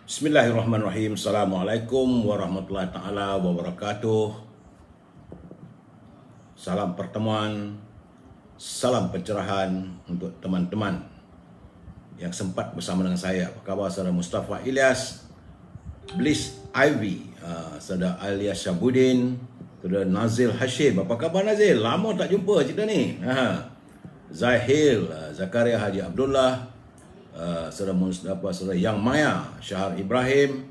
Bismillahirrahmanirrahim. Assalamualaikum warahmatullahi taala wabarakatuh. Salam pertemuan, salam pencerahan untuk teman-teman yang sempat bersama dengan saya. Apa khabar saudara Mustafa Ilyas, Bliss Ivy, saudara Alias Syabudin, saudara Nazil Hashim. Apa khabar Nazil? Lama tak jumpa kita ni. Zahil, Zakaria Haji Abdullah, saudara Yang Maya, Syahar Ibrahim,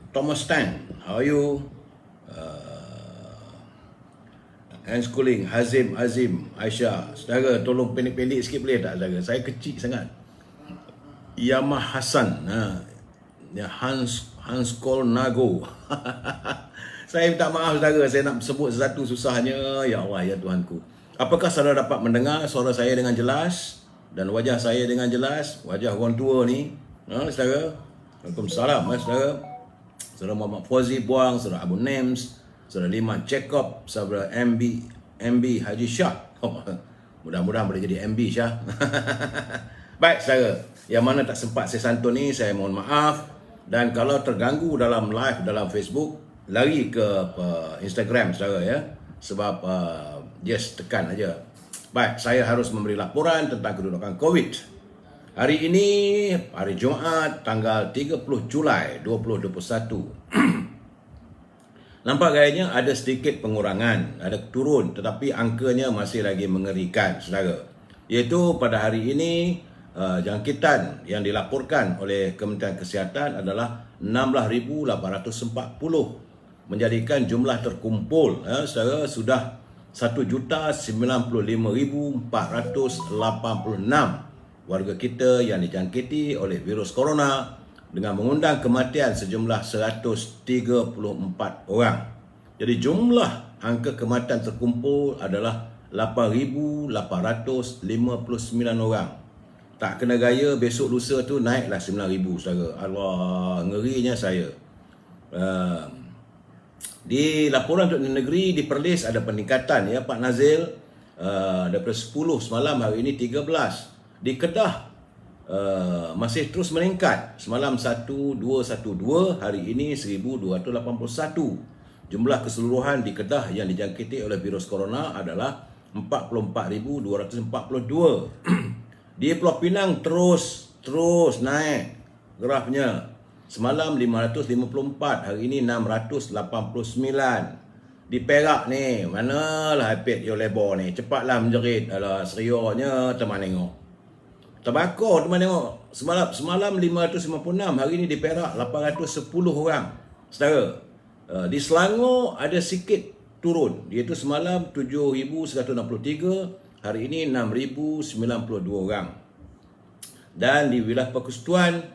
Thomas Tan, how are you? And schooling, Hazim, Aisyah. Saudara, tolong pendek-pendek sikit boleh tak saudara? Saya kecil sangat. Yamah Hassan, Hans Kol Nago. Saya minta maaf saudara, saya nak sebut sesuatu susahnya. Ya Allah, ya Tuhanku. Apakah saudara dapat mendengar suara saya dengan jelas? Dan wajah saya dengan jelas, wajah orang tua ni, saudara. Waalaikumsalam, saudara. Saudara Muhammad Fauzi Buang, saudara Abu Nems, saudara Liman Cekop, saudara MB Haji Shah. Mudah-mudahan boleh jadi MB Shah. Baik, saudara. Yang mana tak sempat saya santun ni, saya mohon maaf. Dan kalau terganggu dalam live dalam Facebook, lari ke Instagram, saudara ya. Sebab just tekan aja. Baik, saya harus memberi laporan tentang kedudukan COVID. Hari ini, hari Jumaat, tanggal 30 Julai 2021. Nampak gayanya ada sedikit pengurangan, ada turun, tetapi angkanya masih lagi mengerikan, saudara. Iaitu pada hari ini, jangkitan yang dilaporkan oleh Kementerian Kesihatan adalah 16,840. Menjadikan jumlah terkumpul, saudara, sudah 1,095,486 warga kita yang dijangkiti oleh virus corona dengan mengundang kematian sejumlah 134 orang. Jadi jumlah angka kematian terkumpul adalah 8,859 orang. Tak kena gaya, besok lusa tu naiklah 9,000 saudara. Allah, ngerinya saya. Di laporan untuk negeri di Perlis ada peningkatan ya Pak Nazil, daripada 10 semalam, hari ini 13. Di Kedah masih terus meningkat. Semalam 1,212, hari ini 1,281. Jumlah keseluruhan di Kedah yang dijangkiti oleh virus corona adalah 44,242. Di Pulau Pinang terus naik grafnya. Semalam 554, hari ini 689. Di Perak ni, manalah ipad yo lebor ni. Cepatlah menjerit. Alah, seriusnya teman tengok. Terbakar teman tengok. Semalam 556, hari ini di Perak 810 orang. Saudara, di Selangor ada sikit turun. Iaitu semalam 7,163, hari ini 6,092 orang. Dan di wilayah Persekutuan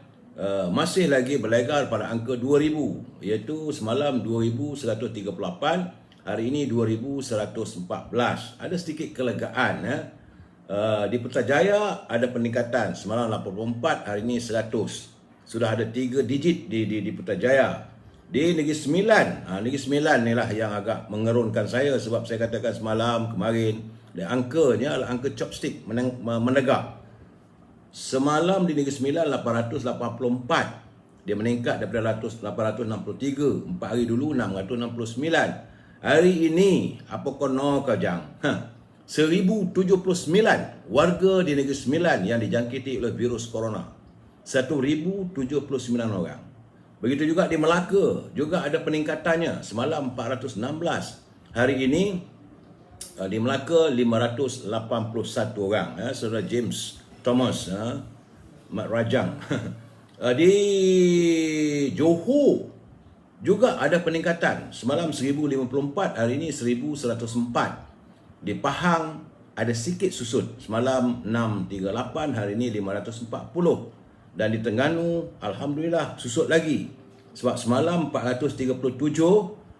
masih lagi berlegar pada angka 2,000, iaitu semalam 2,138, hari ini 2,114. Ada sedikit kelegaan. Di Putrajaya ada peningkatan, semalam 84, hari ini 100. Sudah ada 3 digit di Putrajaya. Di Negeri Sembilan, Negeri Sembilan ni lah yang agak mengerunkan saya, sebab saya katakan semalam, kemarin, dan angkanya adalah angka chopstick, menegak. Semalam di Negeri Sembilan 884. Dia meningkat daripada 863. 4 hari dulu 669. Hari ini apa kono kajang? 1,079 warga di Negeri Sembilan yang dijangkiti oleh virus corona. 1,079 orang. Begitu juga di Melaka, juga ada peningkatannya. Semalam 416. Hari ini di Melaka 581 orang. Saudara James Thomas, Mat Rajang. Di Johor juga ada peningkatan. Semalam 1,054, hari ini 1,104. Di Pahang ada sikit susut. Semalam 638, hari ini 540. Dan di Terengganu, alhamdulillah susut lagi. Sebab semalam 437,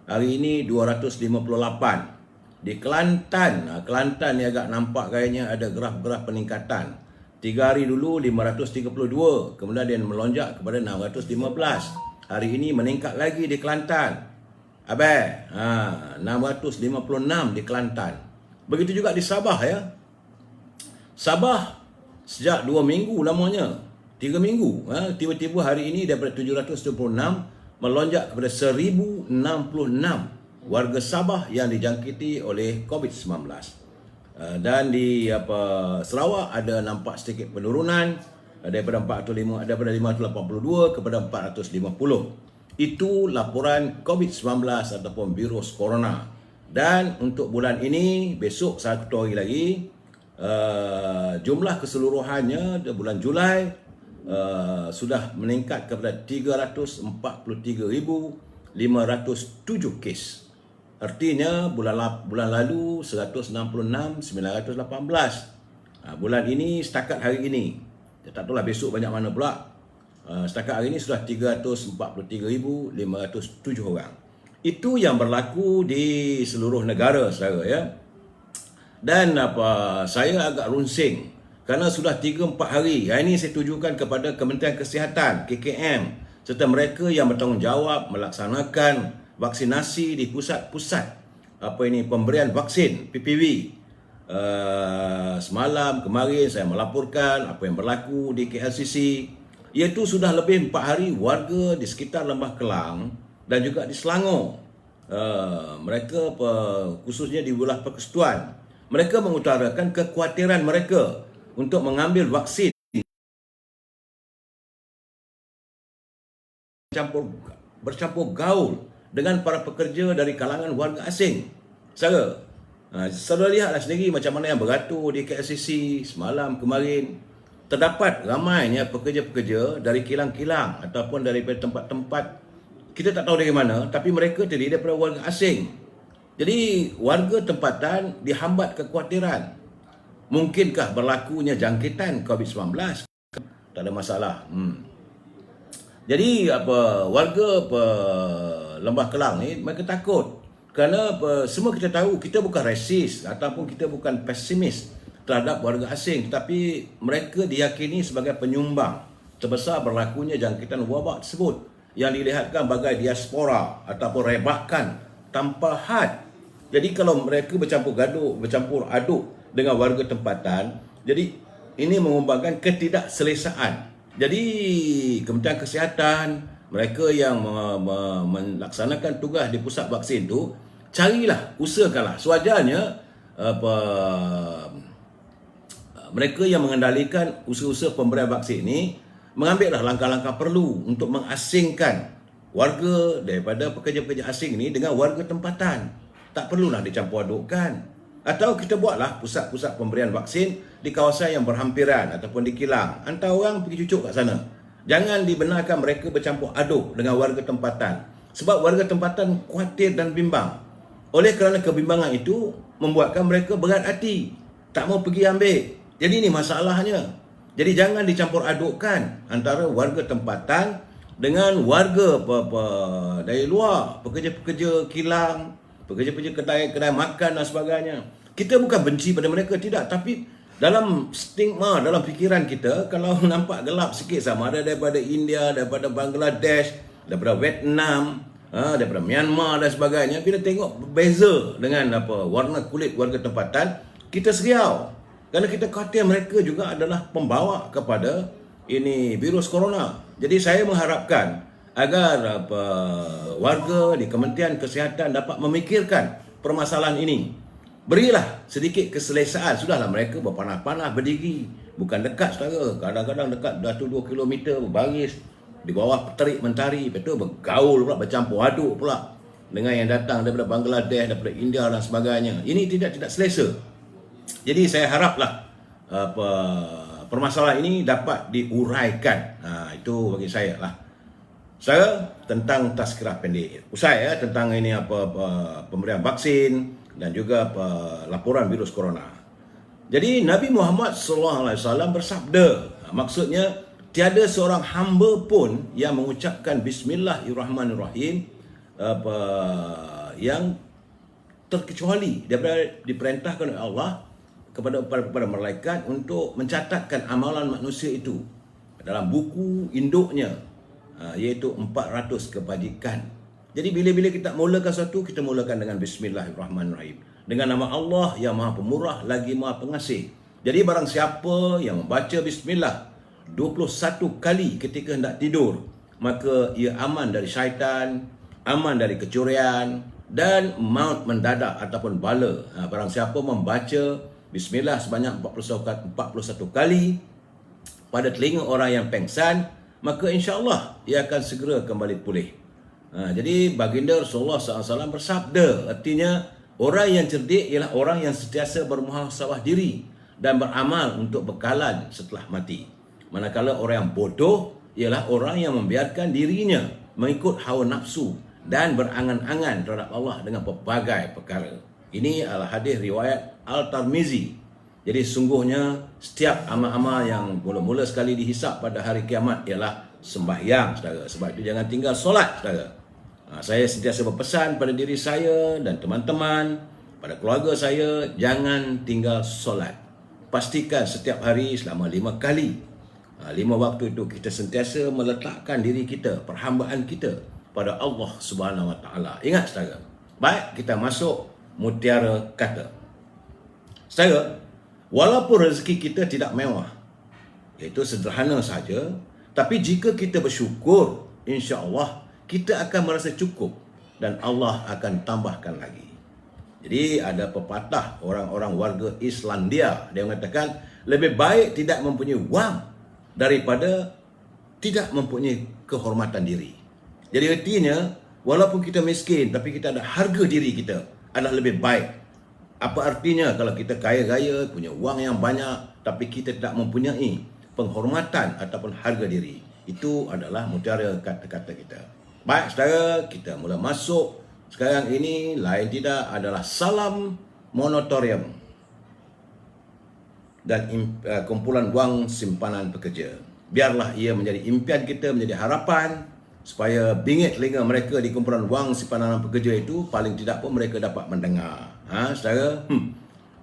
hari ini 258. Di Kelantan, Kelantan ni agak nampak kayaknya ada graf-graf peningkatan. 3 hari dulu 532, kemudian dia melonjak kepada 615. Hari ini meningkat lagi di Kelantan. 656 di Kelantan. Begitu juga di Sabah ya. Sabah sejak 2 minggu lamanya 3 minggu. Tiba-tiba hari ini daripada 776 melonjak kepada 1066 warga Sabah yang dijangkiti oleh COVID-19. Dan di Sarawak ada nampak sedikit penurunan daripada 582 kepada 450. Itu laporan COVID-19 ataupun virus corona. Dan untuk bulan ini, besok 1 hari lagi, jumlah keseluruhannya di bulan Julai sudah meningkat kepada 343,507 kes. Artinya bulan lalu 166,918. Bulan ini setakat hari ini, tak tahulah besok banyak mana pula. Setakat hari ini sudah 343,507 orang. Itu yang berlaku di seluruh negara, saudara, ya. Dan saya agak runsing kerana sudah 3-4 hari. Hari ini saya tujukan kepada Kementerian Kesihatan, KKM, serta mereka yang bertanggungjawab melaksanakan vaksinasi di pusat-pusat pemberian vaksin PPV. Semalam kemarin saya melaporkan apa yang berlaku di KLCC, iaitu sudah lebih 4 hari warga di sekitar Lembah Kelang dan juga di Selangor, mereka khususnya di wilayah Persekutuan, mereka mengutarakan kekhawatiran mereka untuk mengambil vaksin bercampur gaul dengan para pekerja dari kalangan warga asing. Saudara lihatlah sendiri macam mana yang beratur di KLCC semalam kemarin. Terdapat ramainya pekerja-pekerja dari kilang-kilang ataupun daripada tempat-tempat kita tak tahu dari mana, tapi mereka terdiri daripada warga asing. Jadi warga tempatan dihambat kekhawatiran. Mungkinkah berlakunya jangkitan COVID-19? Tak ada masalah. Jadi warga Lembah Kelang ni mereka takut kerana semua kita tahu kita bukan resis ataupun kita bukan pesimis terhadap warga asing, tetapi mereka diyakini sebagai penyumbang terbesar berlakunya jangkitan wabak tersebut yang dilihatkan bagai diaspora ataupun rebakan tanpa had. Jadi kalau mereka bercampur aduk dengan warga tempatan, jadi ini mengumumkan ketidakselesaan. Jadi Kementerian Kesihatan, mereka yang melaksanakan tugas di pusat vaksin tu, carilah, usahakanlah. Sewajarnya mereka yang mengendalikan usaha-usaha pemberian vaksin ini mengambillah langkah-langkah perlu untuk mengasingkan warga daripada pekerja-pekerja asing ini dengan warga tempatan. Tak perlulah dicampur adukkan. Atau kita buatlah pusat-pusat pemberian vaksin di kawasan yang berhampiran ataupun di kilang. Hantar orang pergi cucuk kat sana. Jangan dibenarkan mereka bercampur aduk dengan warga tempatan. Sebab warga tempatan khawatir dan bimbang. Oleh kerana kebimbangan itu membuatkan mereka berat hati, tak mau pergi ambil. Jadi ini masalahnya. Jadi jangan dicampur adukkan antara warga tempatan dengan warga dari luar, pekerja-pekerja kilang, pekerja-pekerja kedai-kedai makan dan sebagainya. Kita bukan benci pada mereka, tidak. Tapi dalam stigma, dalam fikiran kita, kalau nampak gelap sikit sama ada daripada India, daripada Bangladesh, daripada Vietnam, daripada Myanmar dan sebagainya, bila tengok berbeza dengan warna kulit warga tempatan, kita seriau. Kerana kita khawatir mereka juga adalah pembawa kepada ini virus corona. Jadi saya mengharapkan agar warga di Kementerian Kesihatan dapat memikirkan permasalahan ini. Berilah sedikit keselesaan. Sudahlah mereka berpanah-panah berdiri. Bukan dekat, saudara. Kadang-kadang dekat dah tu 2 km berbaris di bawah terik mentari. Betul bergaul pula, bercampur aduk pula dengan yang datang daripada Bangladesh, daripada India dan sebagainya. Ini tidak selesa. Jadi saya haraplah permasalahan ini dapat diuraikan. Itu bagi saya lah. Saya tentang tazkirah pendek. Usai tentang ini pemberian vaksin dan juga laporan virus corona. Jadi Nabi Muhammad SAW bersabda, maksudnya tiada seorang hamba pun yang mengucapkan Bismillahirrahmanirrahim yang terkecuali daripada diperintahkan oleh Allah kepada malaikat untuk mencatatkan amalan manusia itu dalam buku induknya, iaitu 400 kebajikan. Jadi bila-bila kita mulakan sesuatu, kita mulakan dengan Bismillahirrahmanirrahim, dengan nama Allah yang Maha Pemurah lagi Maha Pengasih. Jadi barang siapa yang membaca Bismillah 21 kali ketika hendak tidur, maka ia aman dari syaitan, aman dari kecurian dan maut mendadak ataupun bala. Barang siapa membaca bismillah sebanyak 41 kali pada telinga orang yang pengsan, maka insya-Allah ia akan segera kembali pulih. Jadi baginda Rasulullah SAW bersabda, artinya orang yang cerdik ialah orang yang sentiasa bermuhasabah diri dan beramal untuk bekalan setelah mati. Manakala orang yang bodoh ialah orang yang membiarkan dirinya mengikut hawa nafsu dan berangan-angan terhadap Allah dengan pelbagai perkara. Ini adalah hadis riwayat Al-Tirmizi. Jadi sungguhnya setiap amal-amal yang mula-mula sekali dihisap pada hari kiamat ialah sembahyang, saudara. Sebab itu jangan tinggal solat, saudara. Saya sentiasa berpesan pada diri saya dan teman-teman, pada keluarga saya, jangan tinggal solat. Pastikan setiap hari selama 5 kali. 5 waktu itu kita sentiasa meletakkan diri kita, perhambaan kita pada Allah Subhanahu Wa Taala. Ingat, saudara. Baik, kita masuk mutiara kata. Saudara, walaupun rezeki kita tidak mewah, iaitu sederhana saja, tapi jika kita bersyukur, insya-Allah kita akan merasa cukup dan Allah akan tambahkan lagi. Jadi ada pepatah orang-orang warga Islandia, dia mengatakan lebih baik tidak mempunyai wang daripada tidak mempunyai kehormatan diri. Jadi artinya walaupun kita miskin tapi kita ada harga diri kita adalah lebih baik. Apa artinya kalau kita kaya-kaya, punya wang yang banyak tapi kita tidak mempunyai penghormatan ataupun harga diri? Itu adalah mutiara kata-kata kita. Baik, saudara, kita mula masuk. Sekarang ini lain tidak adalah salam moratorium dan kumpulan wang simpanan pekerja. Biarlah ia menjadi impian kita, menjadi harapan supaya bingit telinga mereka di kumpulan wang simpanan pekerja itu, paling tidak pun mereka dapat mendengar. Saudara,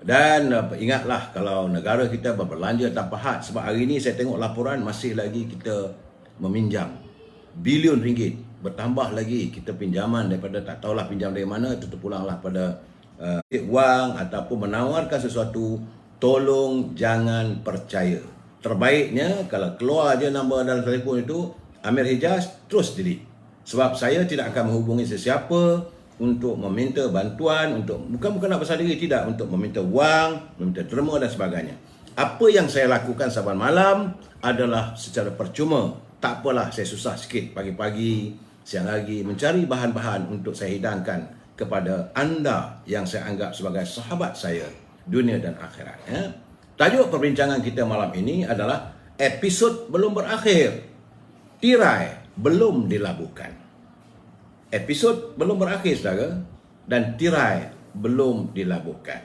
dan ingatlah kalau negara kita berbelanja tanpa had. Sebab hari ini saya tengok laporan masih lagi kita meminjam bilion ringgit. Bertambah lagi kita pinjaman daripada tak tahulah pinjam dari mana, itu terpulanglah pada wang ataupun menawarkan sesuatu. Tolong jangan percaya. Terbaiknya kalau keluar je nombor dalam telefon itu Amir Hijaz, terus delete. Sebab saya tidak akan menghubungi sesiapa untuk meminta bantuan, bukan nak besar diri, tidak, untuk meminta wang, meminta derma dan sebagainya. Apa yang saya lakukan saban malam adalah secara percuma. Tak apalah saya susah sikit pagi-pagi, siang lagi mencari bahan-bahan untuk saya hidangkan kepada anda yang saya anggap sebagai sahabat saya dunia dan akhirat. Tajuk perbincangan kita malam ini adalah episod belum berakhir, tirai belum dilabuhkan. Episod belum berakhir, saudara, dan tirai belum dilabuhkan.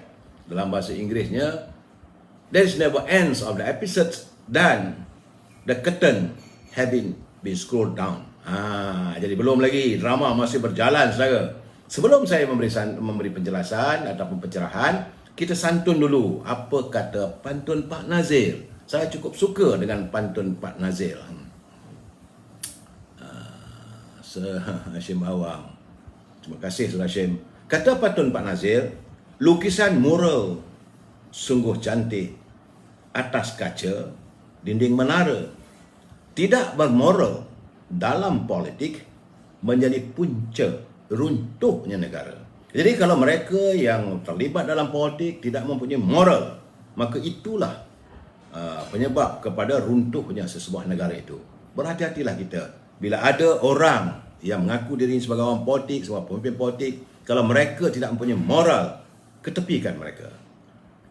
Dalam bahasa Inggerisnya, there is never ends of the episodes dan the curtain having been scrolled down. Jadi belum lagi, drama masih berjalan, saudara. Sebelum saya memberi penjelasan ataupun pencerahan, kita santun dulu apa kata pantun Pak Nazir. Saya cukup suka dengan pantun Pak Nazir. Hashim Awang. Terima kasih Saudara Hashim. Kata pantun Pak Nazir, lukisan mural sungguh cantik atas kaca dinding menara. Tidak bermoral dalam politik menjadi punca runtuhnya negara. Jadi kalau mereka yang terlibat dalam politik tidak mempunyai moral, maka itulah penyebab kepada runtuhnya sesebuah negara itu. Berhati-hatilah kita bila ada orang yang mengaku diri sebagai orang politik, sebagai pemimpin politik, kalau mereka tidak mempunyai moral, ketepikan mereka.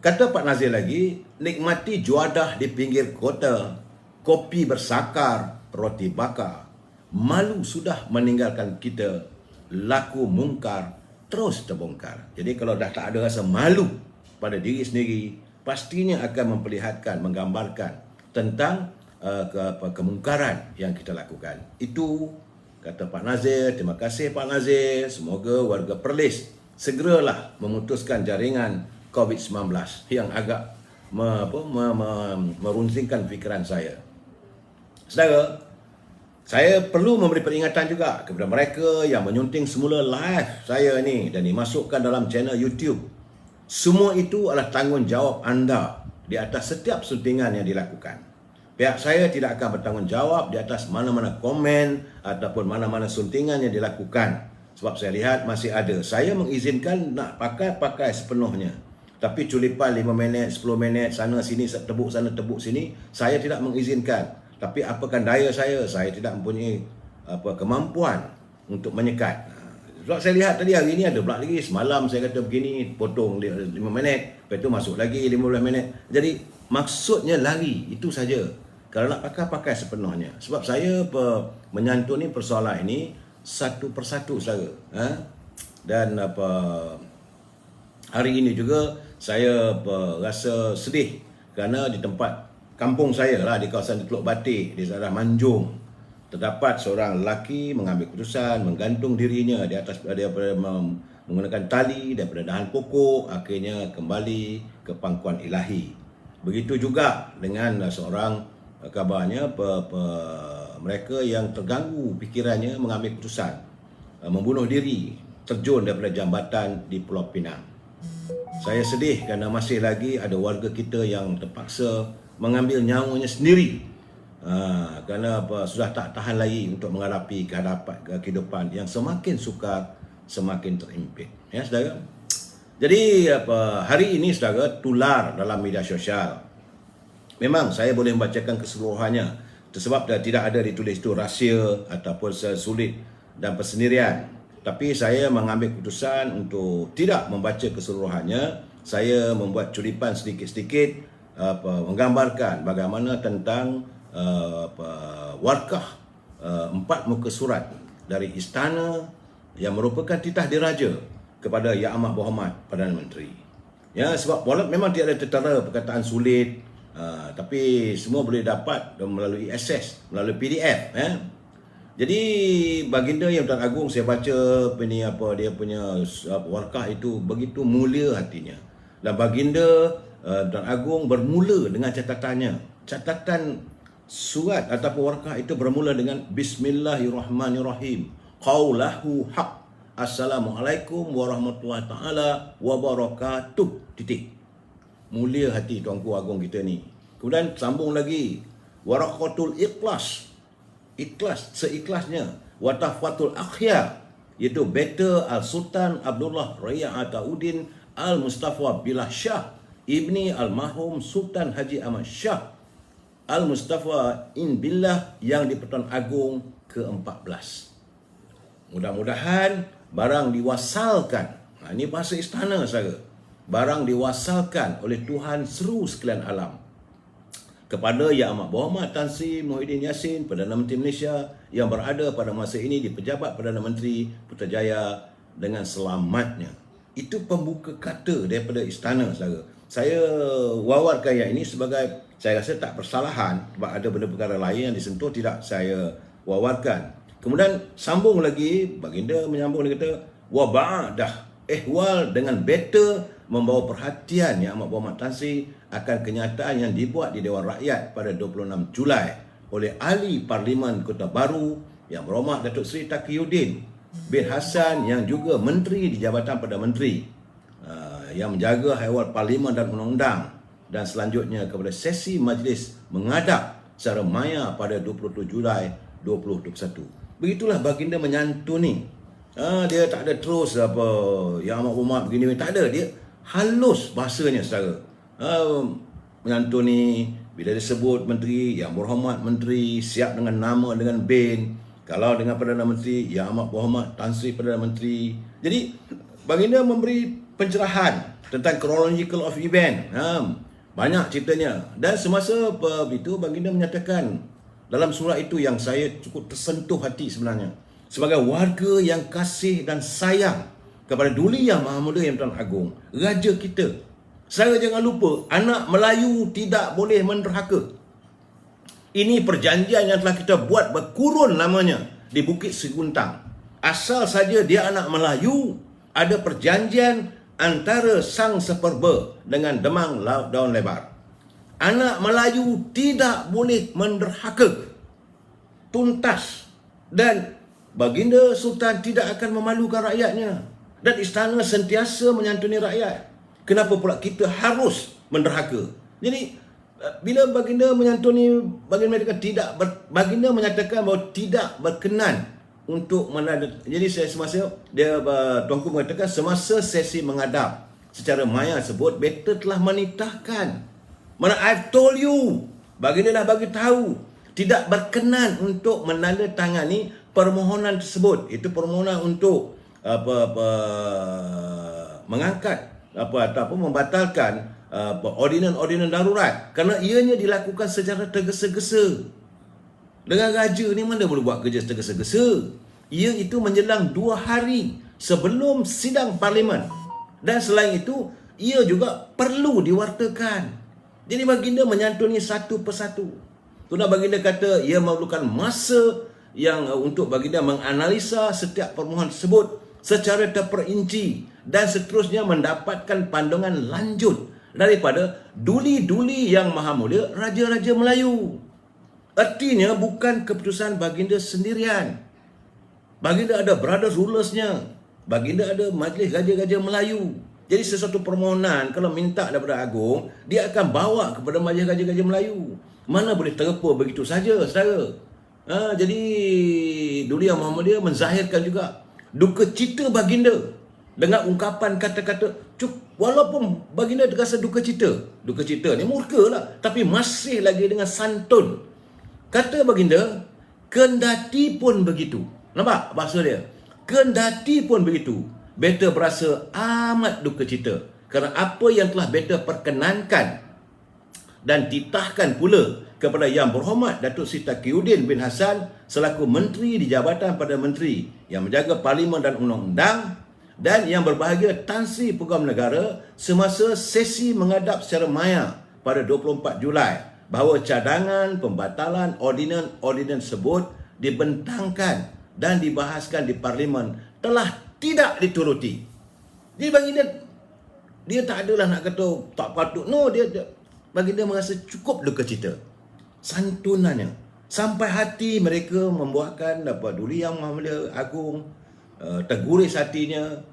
Kata Pak Nazir lagi, nikmati juadah di pinggir kota, kopi bersakar, roti bakar. Malu sudah meninggalkan kita, laku mungkar terus terbongkar. Jadi kalau dah tak ada rasa malu pada diri sendiri, pastinya akan memperlihatkan, menggambarkan tentang kemungkaran yang kita lakukan. Itu kata Pak Nazir. Terima kasih Pak Nazir. Semoga warga Perlis segeralah memutuskan jaringan COVID-19 yang agak merunsingkan fikiran saya. Saudara, saya perlu memberi peringatan juga kepada mereka yang menyunting semula live saya ni dan dimasukkan dalam channel YouTube. Semua itu adalah tanggungjawab anda di atas setiap suntingan yang dilakukan. Pihak saya tidak akan bertanggungjawab di atas mana-mana komen ataupun mana-mana suntingan yang dilakukan. Sebab saya lihat masih ada. Saya mengizinkan nak pakai sepenuhnya. Tapi culipan 5 minit, 10 minit, sana sini, tebuk sana, tebuk sini, saya tidak mengizinkan. Tapi apakan daya saya tidak mempunyai kemampuan untuk menyekat. Sebab saya lihat tadi hari ini ada pula lagi. Semalam saya kata begini, potong 5 minit, lepas tu masuk lagi 15 minit. Jadi maksudnya lari, itu saja. Kalau nak pakai sepenuhnya. Sebab saya menyantuni persoalan ini satu persatu saudara. Dan hari ini juga saya rasa sedih kerana di tempat kampung saya lah, di kawasan Teluk Batik, di daerah Manjung, terdapat seorang lelaki mengambil keputusan menggantung dirinya di atas daripada menggunakan tali daripada dahan pokok, akhirnya kembali ke pangkuan ilahi. Begitu juga dengan seorang kabarnya mereka yang terganggu fikirannya mengambil keputusan membunuh diri, terjun daripada jambatan di Pulau Pinang. Saya sedih kerana masih lagi ada warga kita yang terpaksa mengambil nyawanya sendiri kerana sudah tak tahan lagi untuk menghadapi kehidupan yang semakin sukar, semakin terimpit. Ya, saudara. Jadi hari ini saudara, tular dalam media sosial. Memang saya boleh membacakan keseluruhannya sebab tidak ada ditulis itu rahsia ataupun sulit dan persendirian. Tapi saya mengambil keputusan untuk tidak membaca keseluruhannya. Saya membuat culipan sedikit-sedikit menggambarkan bagaimana tentang warkah 4 muka surat dari istana yang merupakan titah diraja kepada Yang Amat Berhormat Perdana Menteri. Ya, sebab walaupun memang tidak ada tertera perkataan sulit, tapi semua boleh dapat melalui akses, melalui PDF. Jadi baginda Yang Tuan Agong, saya baca dia punya warkah itu begitu mulia hatinya. Dan baginda Tuan Agong bermula dengan catatannya. Catatan surat ataupun warkah itu bermula dengan Bismillahirrahmanirrahim. Qaulahu haq. Assalamualaikum warahmatullahi taala wabarakatuh. Titik. Mulia hati Tuanku Agong kita ni. Kemudian sambung lagi, waraqatul ikhlas, ikhlas seikhlasnya, watafatul akhyar, iaitu Beta Al-Sultan Abdullah Raya Atauddin Al-Mustafa Billah Shah ibni Al-Mahum Sultan Haji Ahmad Shah Al-Mustafa In Billah yang di-Pertuan Agong ke-14. Mudah-mudahan barang diwasalkan. Ini bahasa istana saudara. Barang diwasalkan oleh Tuhan seru sekalian alam kepada Yang Amat Berhormat Tan Sri Muhyiddin Yassin, Perdana Menteri Malaysia yang berada pada masa ini di pejabat Perdana Menteri Putrajaya dengan selamatnya. Itu pembuka kata daripada istana saudara. Saya wawarkan yang ini sebagai, saya rasa tak persalahan sebab ada benda perkara lain yang disentuh tidak saya wawarkan. Kemudian sambung lagi, baginda menyambung, dia kata wa ba'dah ihwal dengan beta membawa perhatian Yang Amat Berhormat Tan Sri akan kenyataan yang dibuat di Dewan Rakyat pada 26 Julai oleh Ahli Parlimen Kota Baru Yang Berhormat Datuk Seri Taqiyuddin bin Hassan yang juga Menteri di Jabatan Perdana Menteri yang menjaga haiwal Parlimen dan Undang-Undang, dan selanjutnya kepada sesi majlis mengadap secara maya pada 27 Julai 2021. Begitulah baginda menyantuni. Dia tak ada terus Yang Amat Berhormat begini, tak ada. Dia halus bahasanya saudara. Menyantuni bila disebut menteri, Yang Berhormat Menteri, siap dengan nama, dengan bin. Kalau dengan Perdana Menteri, Yang Amat Berhormat Tan Sri Perdana Menteri. Jadi baginda memberi pencerahan tentang chronological of event. Banyak ceritanya. Dan semasa itu baginda menyatakan dalam surat itu yang saya cukup tersentuh hati sebenarnya. Sebagai warga yang kasih dan sayang kepada Duli Yang Maha Muda Yang Tuan Agong, Raja kita. Saya jangan lupa, anak Melayu tidak boleh menderhaka. Ini perjanjian yang telah kita buat berkurun lamanya di Bukit Seguntang. Asal saja dia anak Melayu, ada perjanjian antara Sang Seperba dengan Demang Laut Daun Lebar. Anak Melayu tidak boleh menderhaka. Tuntas. Dan baginda Sultan tidak akan memalukan rakyatnya. Dan istana sentiasa menyantuni rakyat. Kenapa pula kita harus menderhaka? Jadi bila baginda menyantuni, baginda menyatakan bahawa tidak berkenan untuk jadi saya semasa dia tuanku mengatakan semasa sesi menghadap secara maya sebut better telah menitahkan. Mana I've told you, baginda dah bagi tahu tidak berkenan untuk menandatangani permohonan tersebut. Itu permohonan untuk mengangkat ataupun membatalkan ordinan-ordinan darurat kerana ianya dilakukan secara tergesa-gesa. Dengan raja ni mana boleh buat kerja tergesa-gesa. Ia itu menjelang 2 hari sebelum sidang parlimen, dan selain itu ia juga perlu diwartakan. Jadi baginda menyantuni satu persatu. Tuna baginda kata ia memerlukan masa yang untuk baginda menganalisa setiap permohonan tersebut secara terperinci dan seterusnya mendapatkan pandangan lanjut daripada duli-duli yang maha mulia Raja-Raja Melayu. Artinya bukan keputusan baginda sendirian. Baginda ada brothers rulersnya. Baginda ada majlis Raja-Raja Melayu. Jadi sesuatu permohonan kalau minta daripada Agung, dia akan bawa kepada majlis Raja-Raja Melayu. Mana boleh terlepas begitu saja, saudara. Jadi duli yang maha mulia menzahirkan juga duka cita baginda dengan ungkapan kata-kata walaupun baginda terasa duka cita ni murka lah, tapi masih lagi dengan santun. Kata baginda, kendati pun begitu. Nampak bahasa dia? Kendati pun begitu, beta berasa amat duka cita kerana apa yang telah beta perkenankan dan titahkan pula kepada Yang Berhormat Datuk Seri Taqiyuddin bin Hassan selaku Menteri di Jabatan Perdana Menteri yang menjaga Parlimen dan Undang-Undang, dan yang berbahagia Tan Sri Peguam Negara semasa sesi menghadap secara maya pada 24 Julai bahawa cadangan pembatalan ordinan tersebut dibentangkan dan dibahaskan di Parlimen telah tidak dituruti. Jadi baginda dia tak adalah nak kata tak patut. No, dia baginda merasa cukup duka cita. Santunannya sampai hati mereka membuahkan duli yang Maha Mulia Agung terguris hatinya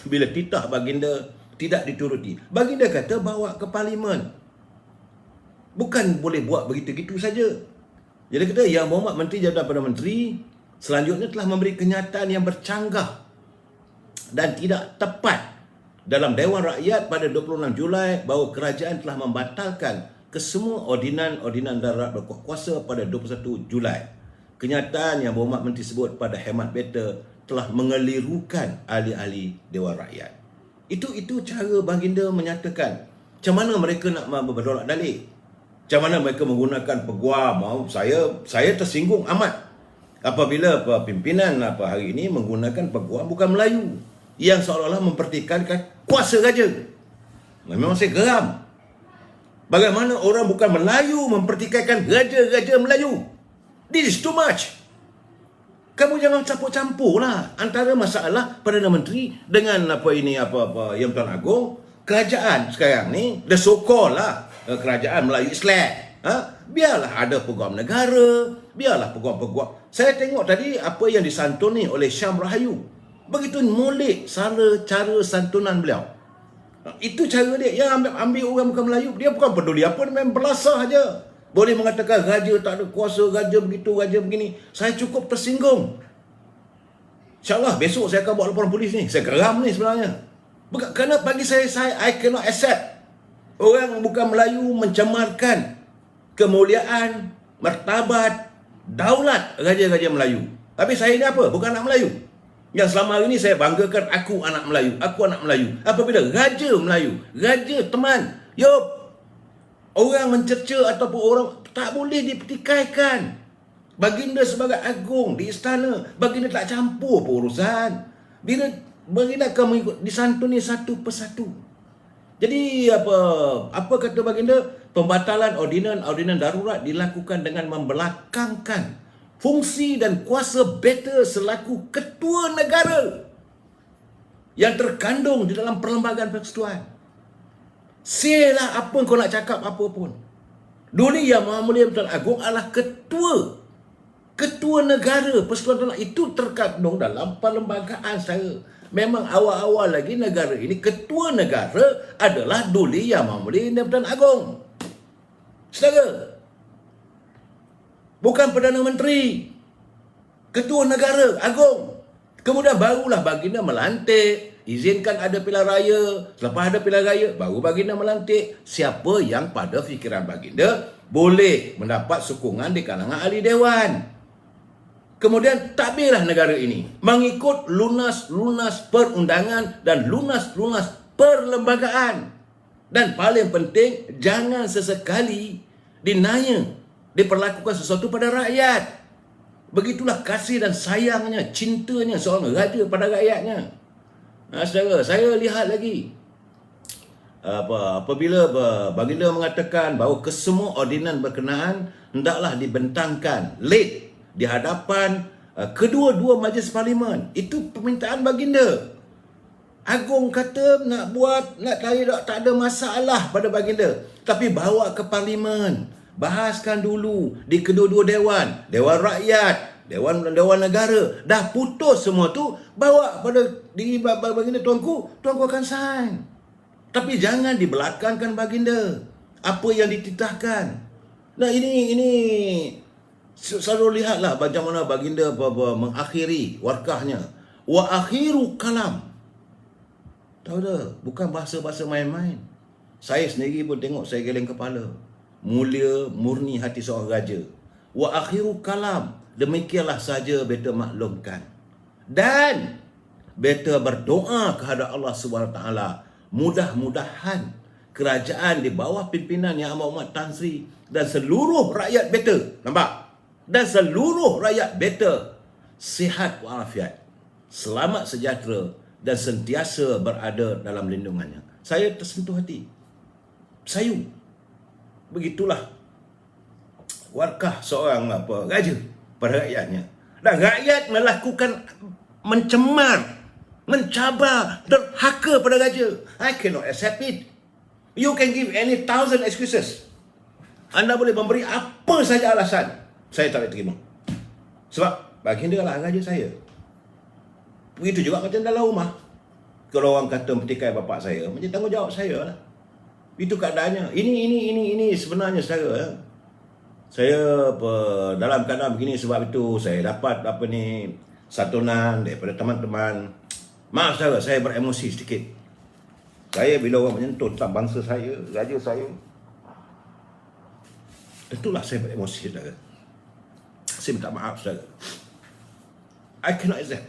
bila titah baginda tidak dituruti. Baginda kata bawa ke Parlimen. Bukan boleh buat begitu-gitu saja. Jadi kata Yang Berhormat Menteri Jabatan Perdana Menteri selanjutnya telah memberi kenyataan yang bercanggah dan tidak tepat dalam Dewan Rakyat pada 26 Julai bahawa kerajaan telah membatalkan kesemua ordinan darurat berkuasa pada 21 Julai. Kenyataan Yang Berhormat Menteri sebut pada hemat beta telah mengelirukan ahli-ahli Dewan Rakyat. Itu cara baginda menyatakan macam mana mereka nak berdolak dalik. Macam mana mereka menggunakan peguam. Saya tersinggung amat apabila pimpinan hari ini menggunakan peguam bukan Melayu yang seolah-olah mempertikaikan kuasa raja. Memang saya geram. Bagaimana orang bukan Melayu mempertikaikan raja-raja Melayu? This is too much. Kamu jangan campur-campur lah antara masalah Perdana Menteri dengan Yang Tuan Agong. Kerajaan sekarang ni, the so-called lah kerajaan Melayu Islam. Biarlah ada peguam negara, biarlah peguam-peguam. Saya tengok tadi apa yang disantuni oleh Syam Rahayu. Begitu molek cara santunan beliau. Itu cara dia. Yang ambil orang bukan Melayu, dia bukan peduli apa, dia memang belasah aja. Boleh mengatakan raja tak ada kuasa, raja begitu, raja begini. Saya cukup tersinggung. InsyaAllah besok saya akan buat laporan polis ni. Saya geram ni sebenarnya. Kerana bagi saya I cannot accept orang bukan Melayu mencemarkan kemuliaan, martabat, daulat raja-raja Melayu. Tapi saya ni apa? Bukan anak Melayu. Yang selama hari ni saya banggakan aku anak Melayu. Aku anak Melayu. Apabila raja Melayu, raja teman, orang mencerca ataupun orang tak boleh dipertikaikan. Baginda sebagai agung di istana, baginda tak campur urusan. Bila baginda akan mengikut disantuni satu persatu. Jadi apa kata baginda? Pembatalan ordinan darurat dilakukan dengan membelakangkan fungsi dan kuasa beta selaku ketua negara yang terkandung di dalam Perlembagaan Persekutuan. Sialah apa kau nak cakap apa pun. Duli Yang Maha Mulia Tuan Agong adalah ketua negara Persekutuan Itu terkandung dalam perlembagaan saya. Memang awal-awal lagi negara ini, ketua negara adalah Duli Yang Mamulia Pertuan Agong. Saudara, bukan Perdana Menteri, ketua negara agung. Kemudian barulah baginda melantik, izinkan ada pilihan raya. Selepas ada pilihan raya, baru baginda melantik siapa yang pada fikiran baginda boleh mendapat sokongan di kalangan ahli dewan. Kemudian takbirlah negara ini mengikut lunas-lunas perundangan dan lunas-lunas perlembagaan. Dan paling penting, jangan sesekali diperlakukan sesuatu pada rakyat. Begitulah kasih dan sayangnya, cintanya seorang raja pada rakyatnya. Saudara, saya lihat lagi apabila baginda mengatakan bahawa kesemua ordinan berkenaan hendaklah dibentangkan late di hadapan kedua-dua majlis parlimen. Itu permintaan baginda. Agong kata nak buat, tak ada masalah pada baginda. Tapi bawa ke parlimen. Bahaskan dulu di kedua-dua dewan. Dewan rakyat, dewan negara. Dah putus semua tu, bawa pada diri baginda, tuanku akan sign. Tapi jangan dibelakangkan baginda. Apa yang dititahkan. Nah ini selalu lihatlah bagaimana baginda mengakhiri warkahnya. Wa akhiru kalam. Tahu tak? Bukan bahasa-bahasa main-main. Saya sendiri pun tengok, saya geleng kepala. Mulia, murni hati seorang raja. Wa akhiru kalam. Demikianlah saja beta maklumkan. Dan beta berdoa kepada Allah SWT. Mudah-mudahan kerajaan di bawah pimpinan Yang Amat Muhammad Tan Sri dan seluruh rakyat beta, nampak? Dan seluruh rakyat beta sihat walafiat, selamat sejahtera dan sentiasa berada dalam lindungannya. Saya tersentuh hati. Sayu. Begitulah warkah seorang raja pada rakyatnya. Dan rakyat melakukan mencemar, mencabar, derhaka pada raja. I cannot accept it. You can give any 1,000 excuses. Anda boleh memberi apa saja alasan. Saya tak boleh terima. Sebab baginda lah raja saya. Begitu juga macam dalam rumah. Kalau orang kata petikai bapak saya, macam tanggungjawab saya lah. Itu keadaannya. Ini sebenarnya saya dalam keadaan begini sebab itu saya dapat santunan daripada teman-teman. Maaf saya beremosi sedikit. Saya bila orang menyentuh tentang bangsa saya, raja saya, itulah saya beremosi, saudara. Saya minta maaf, saudara. I cannot accept.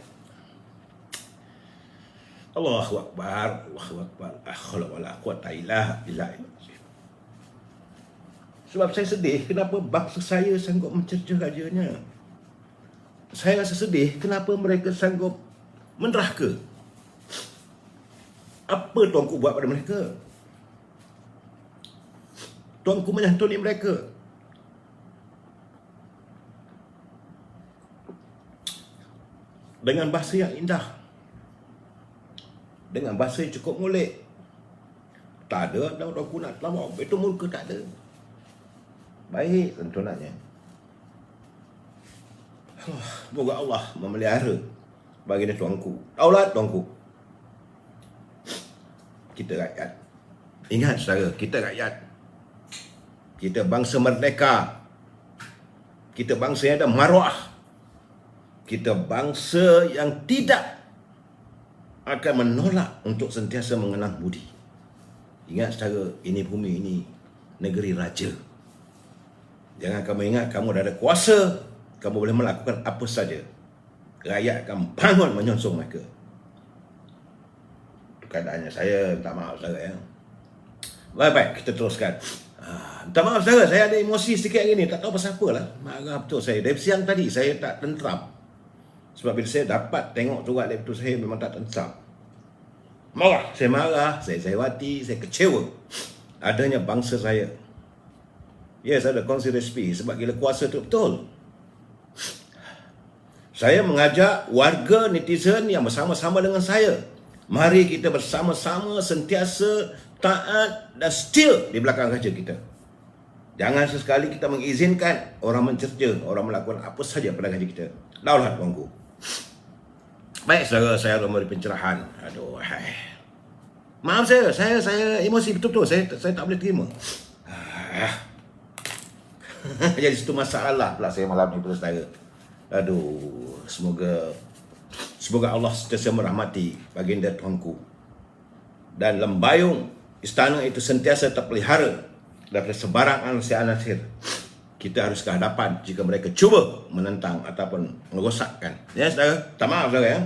Allahu Akbar, Allahu Akbar, la haula wala quwwata illa billah. Sebab saya sedih kenapa bangsa saya sanggup mencerca rajanya. Saya rasa sedih kenapa mereka sanggup menderhaka. Apa tuanku buat pada mereka? Tuanku menyantuni mereka. Dengan bahasa yang indah. Dengan bahasa yang cukup ngulik. Tak ada tuanku nak lawak. Itu muka tak ada. Baik santunannya. Moga Allah memelihara baginda tuanku. Daulat tuanku. Kita rakyat. Ingat saudara, kita rakyat. Kita bangsa merdeka. Kita bangsa yang ada maruah. Kita bangsa yang tidak akan menolak untuk sentiasa mengenang budi. Ingat saudara, ini bumi ini negeri raja. Jangan kamu ingat kamu dah ada kuasa, kamu boleh melakukan apa saja. Rakyat akan bangun menyongsong mereka. Itu keadaannya. Saya minta maaf saudara ya. Baik, kita teruskan. Minta maaf saudara, saya ada emosi sedikit hari ni. Tak tahu pasal apa lah. Marah betul saya. Dari siang tadi saya tak tentram. Sebab bila saya dapat tengok surat laptop saya memang tak tentram. Marah, saya sewati, saya kecewa adanya bangsa saya. Yes, ada kongsi resipi sebab gila kuasa tu betul. Saya mengajak warga netizen yang bersama-sama dengan saya. Mari kita bersama-sama sentiasa taat dan setia di belakang raja kita. Jangan sesekali kita mengizinkan orang mencerca, orang melakukan apa saja pada raja kita. Daulat tuanku. Baik, saudara, saya memberi pencerahan. Aduh, hai. Maaf saya emosi betul-betul. Saya tak boleh terima. Jadi situ masalah pula saya malam ni, saudara. Aduh, semoga Allah sentiasa merahmati baginda Tuhanku. Dan lembayung istana itu sentiasa terpelihara daripada sebarang anasir-anasir. Kita harus ke hadapan jika mereka cuba menentang ataupun merosakkan. Ya, saudara? Tak maaf, saudara, ya.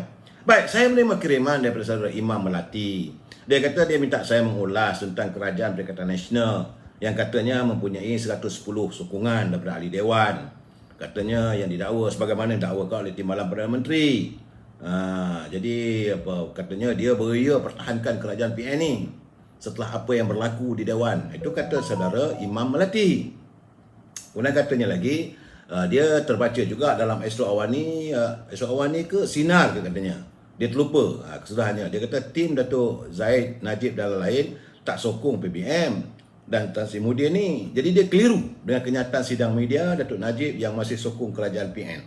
Baik, saya menerima kiriman daripada saudara Imam Melati. Dia kata dia minta saya mengulas tentang Kerajaan Perikatan Nasional yang katanya mempunyai 110 sokongan daripada ahli Dewan. Katanya yang didakwa sebagaimana didakwakan oleh Timbalan Perdana Menteri. Jadi katanya dia beria pertahankan kerajaan PN ni setelah apa yang berlaku di Dewan. Itu kata saudara Imam Melati. Kemudian katanya lagi, dia terbaca juga dalam Astro Awani ke Sinar ke katanya. Dia terlupa kesalahannya. Dia kata tim Datuk Zahid Najib dan lain tak sokong PBM dan Tan Sri Muhyiddin ni. Jadi dia keliru dengan kenyataan sidang media Datuk Najib yang masih sokong kerajaan PN.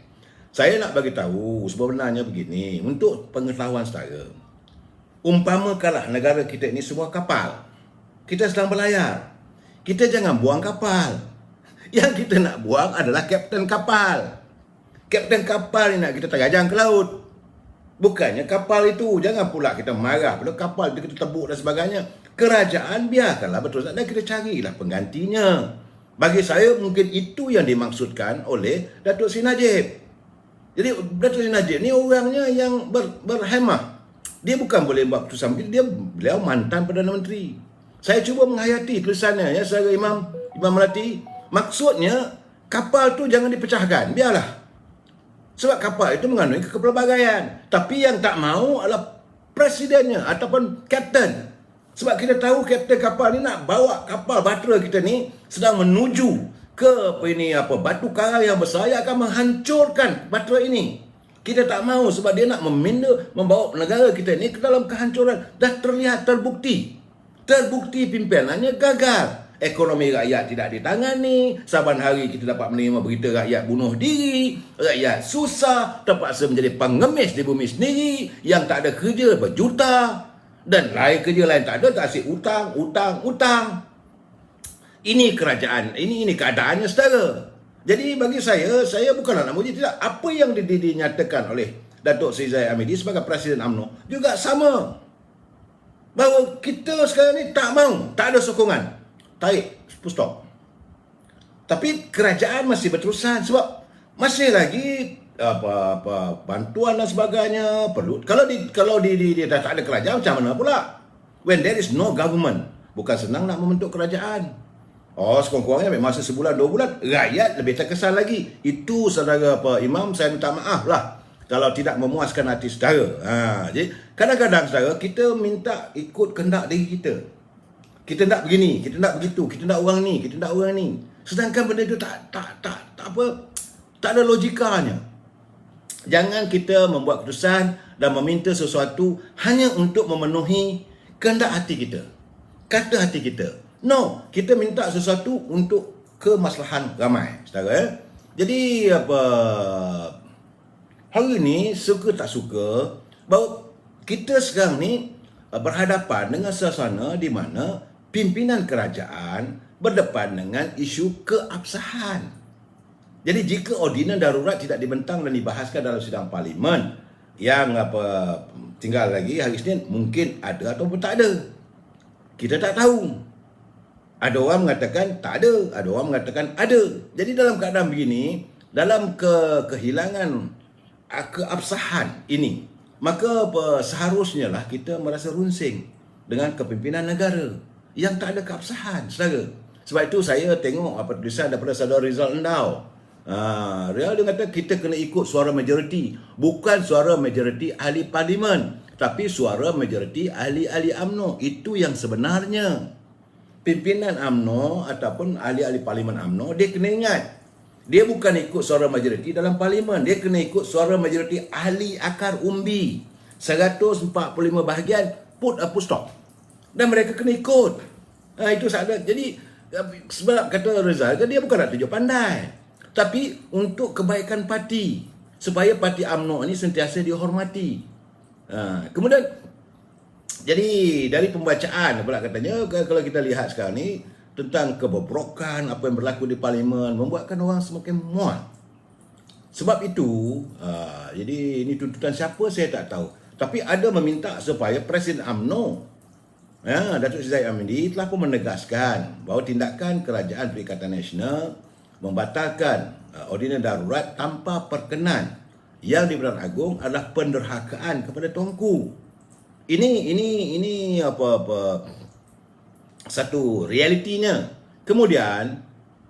Saya nak bagi tahu sebenarnya begini, untuk pengetahuan saudara. Umpamakanlah negara kita ini sebuah kapal. Kita sedang berlayar. Kita jangan buang kapal. Yang kita nak buang adalah kapten kapal. Kapten kapal ni nak kita terajang ke laut. Bukannya kapal itu. Jangan pula kita marah pada kapal itu kita tebuk dan sebagainya. Kerajaan biarkanlah betul. Dan kita carilah penggantinya. Bagi saya mungkin itu yang dimaksudkan oleh Datuk Seri Najib. Jadi Datuk Seri Najib ni orangnya yang berhemah. Dia bukan boleh buat keputusan. Beliau mantan Perdana Menteri. Saya cuba menghayati tulisannya, ya, saudara Imam Melati. Maksudnya kapal tu jangan dipecahkan, biarlah. Sebab kapal itu mengandungi kepelbagaian. Tapi yang tak mahu adalah presidennya ataupun kapten. Sebab kita tahu kapten kapal ni nak bawa kapal bahtera kita ni sedang menuju ke batu karang yang besar yang akan menghancurkan bahtera ini. Kita tak mahu sebab dia nak membawa negara kita ni ke dalam kehancuran. Dah terlihat terbukti pimpinannya gagal. Ekonomi rakyat tidak ditangani. Saban hari kita dapat menerima berita rakyat bunuh diri, rakyat susah, terpaksa menjadi pengemis di bumi sendiri, yang tak ada kerja berjuta, dan kerja lain tak ada, tak asyik utang. Ini kerajaan, ini keadaannya, saudara. Jadi bagi saya bukanlah nak muji, tidak. Apa yang dinyatakan oleh Datuk Seri Zahid Hamidi sebagai Presiden UMNO juga sama. Bahawa kita sekarang ni tak mahu, tak ada sokongan. Tarik, full stop. Tapi kerajaan masih berterusan sebab masih lagi bantuan dan sebagainya perlu. Kalau dia dah tak ada kerajaan, macam mana pula? When there is no government, bukan senang nak membentuk kerajaan. Sekurang-kurangnya masa sebulan 2 bulan, rakyat lebih terkesan lagi. Itu saudara Imam, saya minta maaf lah kalau tidak memuaskan hati saudara. Jadi kadang-kadang saudara, kita minta ikut kehendak diri kita. Kita nak begini, kita nak begitu, kita nak orang ni, kita nak orang ni. Sedangkan benda itu tak ada logikanya. Jangan kita membuat keputusan dan meminta sesuatu hanya untuk memenuhi kehendak hati kita, kata hati kita. No, kita minta sesuatu untuk kemaslahan ramai, saudara. Jadi hari ni suka tak suka bahawa kita sekarang ni berhadapan dengan suasana di mana pimpinan kerajaan berdepan dengan isu keabsahan. Jadi jika ordinan darurat tidak dibentang dan dibahaskan dalam sidang parlimen yang tinggal lagi hari Isnin, mungkin ada ataupun tak ada. Kita tak tahu. Ada orang mengatakan tak ada orang mengatakan ada. Jadi dalam keadaan begini, dalam kehilangan keabsahan ini, maka seharusnya lah kita merasa runsing dengan kepimpinan negara yang tak ada keabsahan, saudara. Sebab itu saya tengok tulisan daripada saudara Rizal Endau. Dia kata kita kena ikut suara majoriti. Bukan suara majoriti ahli parlimen, tapi suara majoriti ahli-ahli UMNO. Itu yang sebenarnya. Pimpinan UMNO ataupun ahli-ahli parlimen UMNO, dia kena ingat, dia bukan ikut suara majoriti dalam parlimen. Dia kena ikut suara majoriti ahli akar umbi. 145 bahagian, put a full stop. Dan mereka kena ikut. Itu sahaja. Jadi sebab kata Rizal, dia bukan nak tunjuk pandai, tapi untuk kebaikan parti, supaya parti UMNO ini sentiasa dihormati. Kemudian jadi dari pembacaan pula katanya, kalau kita lihat sekarang ni tentang kebobrokan apa yang berlaku di parlimen membuatkan orang semakin muak. Sebab itu, jadi ini tuntutan siapa saya tak tahu. Tapi ada meminta supaya Presiden UMNO, Datuk Seri Zahid Hamidi telah pun menegaskan bahawa tindakan Kerajaan Perikatan Nasional membatalkan ordinan darurat tanpa perkenan yang di-Pertuan Agong adalah penderhakaan kepada Tuanku. Ini satu realitinya. Kemudian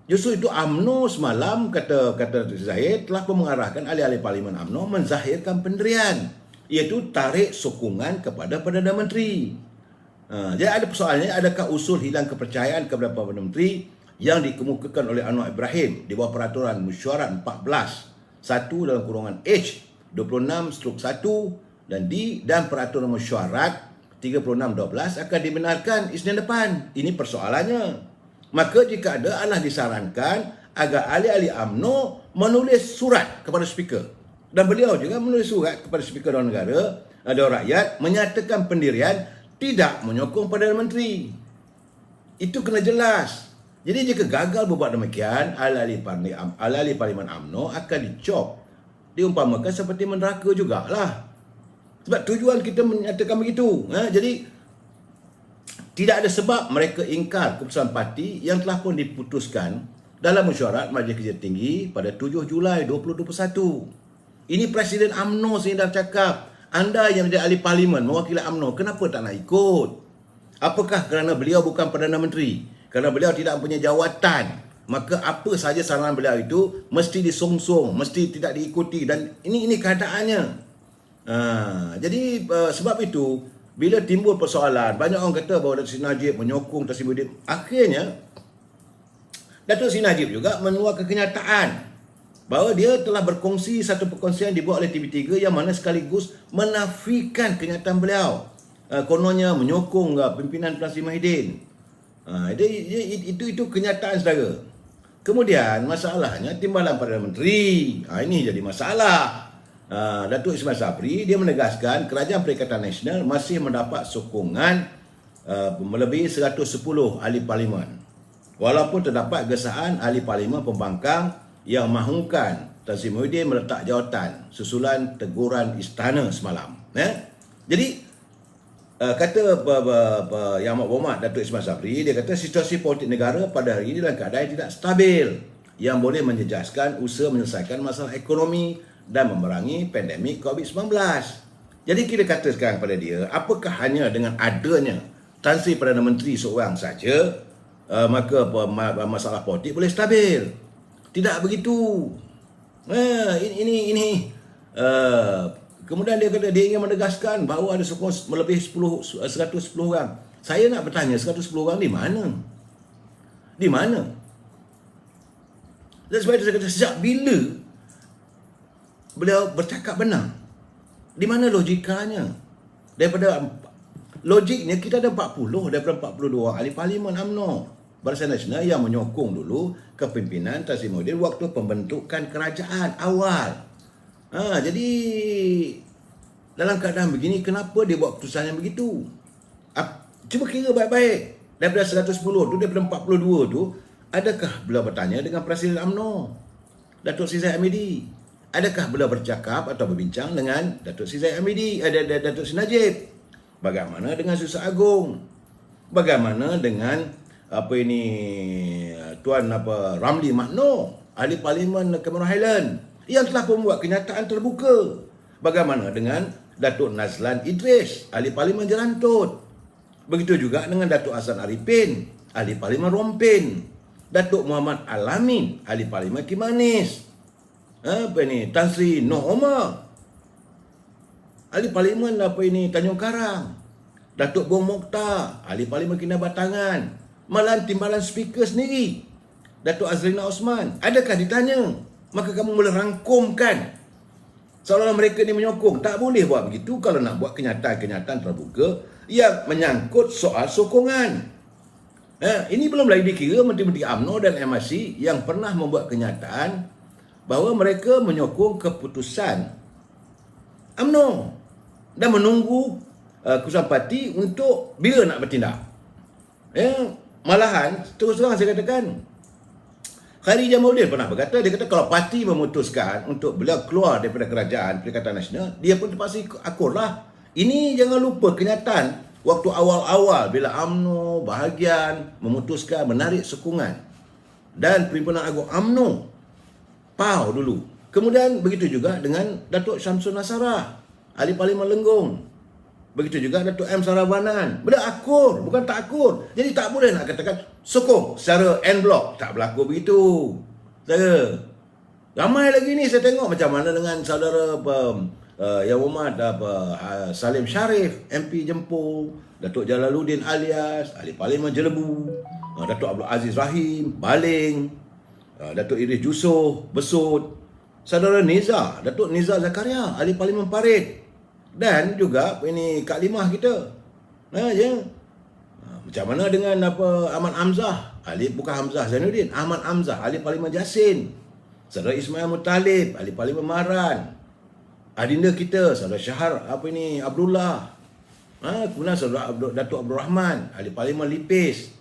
justru itu UMNO semalam kata Zahid telah pun mengarahkan ahli-ahli Parlimen UMNO menzahirkan pendirian, iaitu tarik sokongan kepada Perdana Menteri. Jadi ada persoalannya, adakah usul hilang kepercayaan kepada Perdana Menteri yang dikemukakan oleh Anwar Ibrahim di bawah peraturan mesyuarat 14/1 dalam kurungan H 26/1 dan dan peraturan mesyuarat 36/12 akan dibenarkan Isnin depan. Ini persoalannya. Maka jika ada, adalah disarankan agar ahli-ahli UMNO menulis surat kepada Speaker. Dan beliau juga menulis surat kepada Speaker Dewan Negara, Dewan Rakyat, menyatakan pendirian tidak menyokong Perdana Menteri. Itu kena jelas. Jadi jika gagal berbuat demikian, ahli-ahli Parlimen UMNO akan dicop. Diumpamakan seperti menderaka jugalah. Sebab tujuan kita menyatakan begitu. Jadi tidak ada sebab mereka ingkar keputusan parti yang telah pun diputuskan dalam mesyuarat Majlis Kerja Tinggi pada 7 Julai 2021. Ini Presiden UMNO sendiri dah cakap, anda yang menjadi ahli parlimen mewakili UMNO, kenapa tak nak ikut? Apakah kerana beliau bukan Perdana Menteri? Kerana beliau tidak mempunyai jawatan, maka apa sahaja sarangan beliau itu mesti disongsong, mesti tidak diikuti, dan ini keadaannya. Jadi sebab itu bila timbul persoalan, banyak orang kata bahawa Datuk Seri Najib menyokong Tan Sri Muhyiddin. Akhirnya Datuk Seri Najib juga mengeluarkan kenyataan bahawa dia telah berkongsi satu perkongsian dibuat oleh TV3 yang mana sekaligus menafikan kenyataan beliau. Kononnya menyokong pimpinan Tan Sri Muhyiddin. Itu kenyataan saudara. Kemudian masalahnya timbalan Perdana Menteri. Ini jadi masalah. Datuk Ismail Sabri dia menegaskan Kerajaan Perikatan Nasional masih mendapat sokongan melebihi 110 ahli parlimen. Walaupun terdapat gesaan ahli parlimen pembangkang yang mahukan Tan Sri Muhyiddin meletak jawatan susulan teguran istana semalam. Jadi kata Yang Amat Berhormat Datuk Ismail Sabri, dia kata situasi politik negara pada hari ini dalam keadaan yang tidak stabil yang boleh menjejaskan usaha menyelesaikan masalah ekonomi dan memerangi pandemik COVID-19. Jadi kita kata sekarang pada dia, apakah hanya dengan adanya Tan Sri Perdana Menteri seorang saja maka masalah politik boleh stabil? Tidak begitu. Kemudian dia kata dia ingin menegaskan bahawa ada sokong melebihi 110 orang. Saya nak bertanya, 110 orang di mana? Di mana? Dan sebab itu saya kata, sejak bila beliau bercakap benar? Di mana logikanya? Daripada logiknya kita ada 40 daripada 42 orang ahli parlimen UMNO Barisan Nasional yang menyokong dulu kepimpinan Tan Sri Muhyiddin waktu pembentukan kerajaan awal. Jadi dalam keadaan begini, kenapa dia buat keputusan yang begitu? Cuba kira baik-baik. Daripada 110 tu, daripada 42 tu, adakah beliau bertanya dengan Presiden UMNO Datuk Seri Zahid Hamidi? Adakah beliau bercakap atau berbincang dengan Datuk Seri Zahid Hamidi, Datuk Seri Najib? Bagaimana dengan Susah Agung? Bagaimana dengan Tuan Ramli Mahno, ahli parlimen Cameron Highland, yang telah membuat kenyataan terbuka? Bagaimana dengan Datuk Nazlan Idris, ahli parlimen Jelantut? Begitu juga dengan Datuk Hassan Arifin, ahli parlimen Rompin, Datuk Muhammad Alamin, ahli parlimen Kimanis, Tan Sri Noh Omar, ahli parlimen Tanjung Karang, Datuk Bong Mokhtar, ahli parlimen Kinabatangan, malah timbalan speaker sendiri, Datuk Azrina Osman. Adakah ditanya? Maka kamu boleh rangkumkan seolah-olah mereka ni menyokong. Tak boleh buat begitu kalau nak buat kenyataan-kenyataan terbuka yang menyangkut soal sokongan. Ini belum lagi dikira Menteri-Menteri UMNO dan MRC yang pernah membuat kenyataan bahawa mereka menyokong keputusan UMNO. dan menunggu keputusan parti untuk bila nak bertindak. Malahan terus terang saya katakan, Khairi Jamaluddin pernah berkata, dia kata kalau parti memutuskan untuk beliau keluar daripada kerajaan Perikatan Nasional, dia pun terpaksa akur lah. Ini jangan lupa kenyataan waktu awal-awal bila UMNO bahagian memutuskan menarik sokongan dan Perhimpunan Agung UMNO PAU dulu. Kemudian begitu juga dengan Datuk Syamsul Nasarah, Ahli Parlimen Lenggong. Begitu juga Datuk M. Saravanan. Beliau akur, bukan tak akur. Jadi tak boleh nak katakan sokong secara en bloc. Tak berlaku begitu. Saya ramai lagi ni saya tengok macam mana dengan saudara Yang Hormat Salim Sharif, MP Jempol, Datuk Jalaluddin Alias, Ahli Parlimen Jelebu, Datuk Abdul Aziz Rahim, Baling, Datuk Idris Jusoh, Besut, saudara Niza, Datuk Niza Zakaria, Ahli Parlimen Parit, dan juga ini Kak Limah kita. Macam mana dengan Ahmad Hamzah, bukan Hamzah Zainuddin, Ahmad Hamzah, Ahli Parlimen Jasin, saudara Ismail Muttalib, Ahli Parlimen Maran, adinda kita saudara Syahar Abdullah, kemudian saudara Datuk Abdul Rahman, Ahli Parlimen Lipis,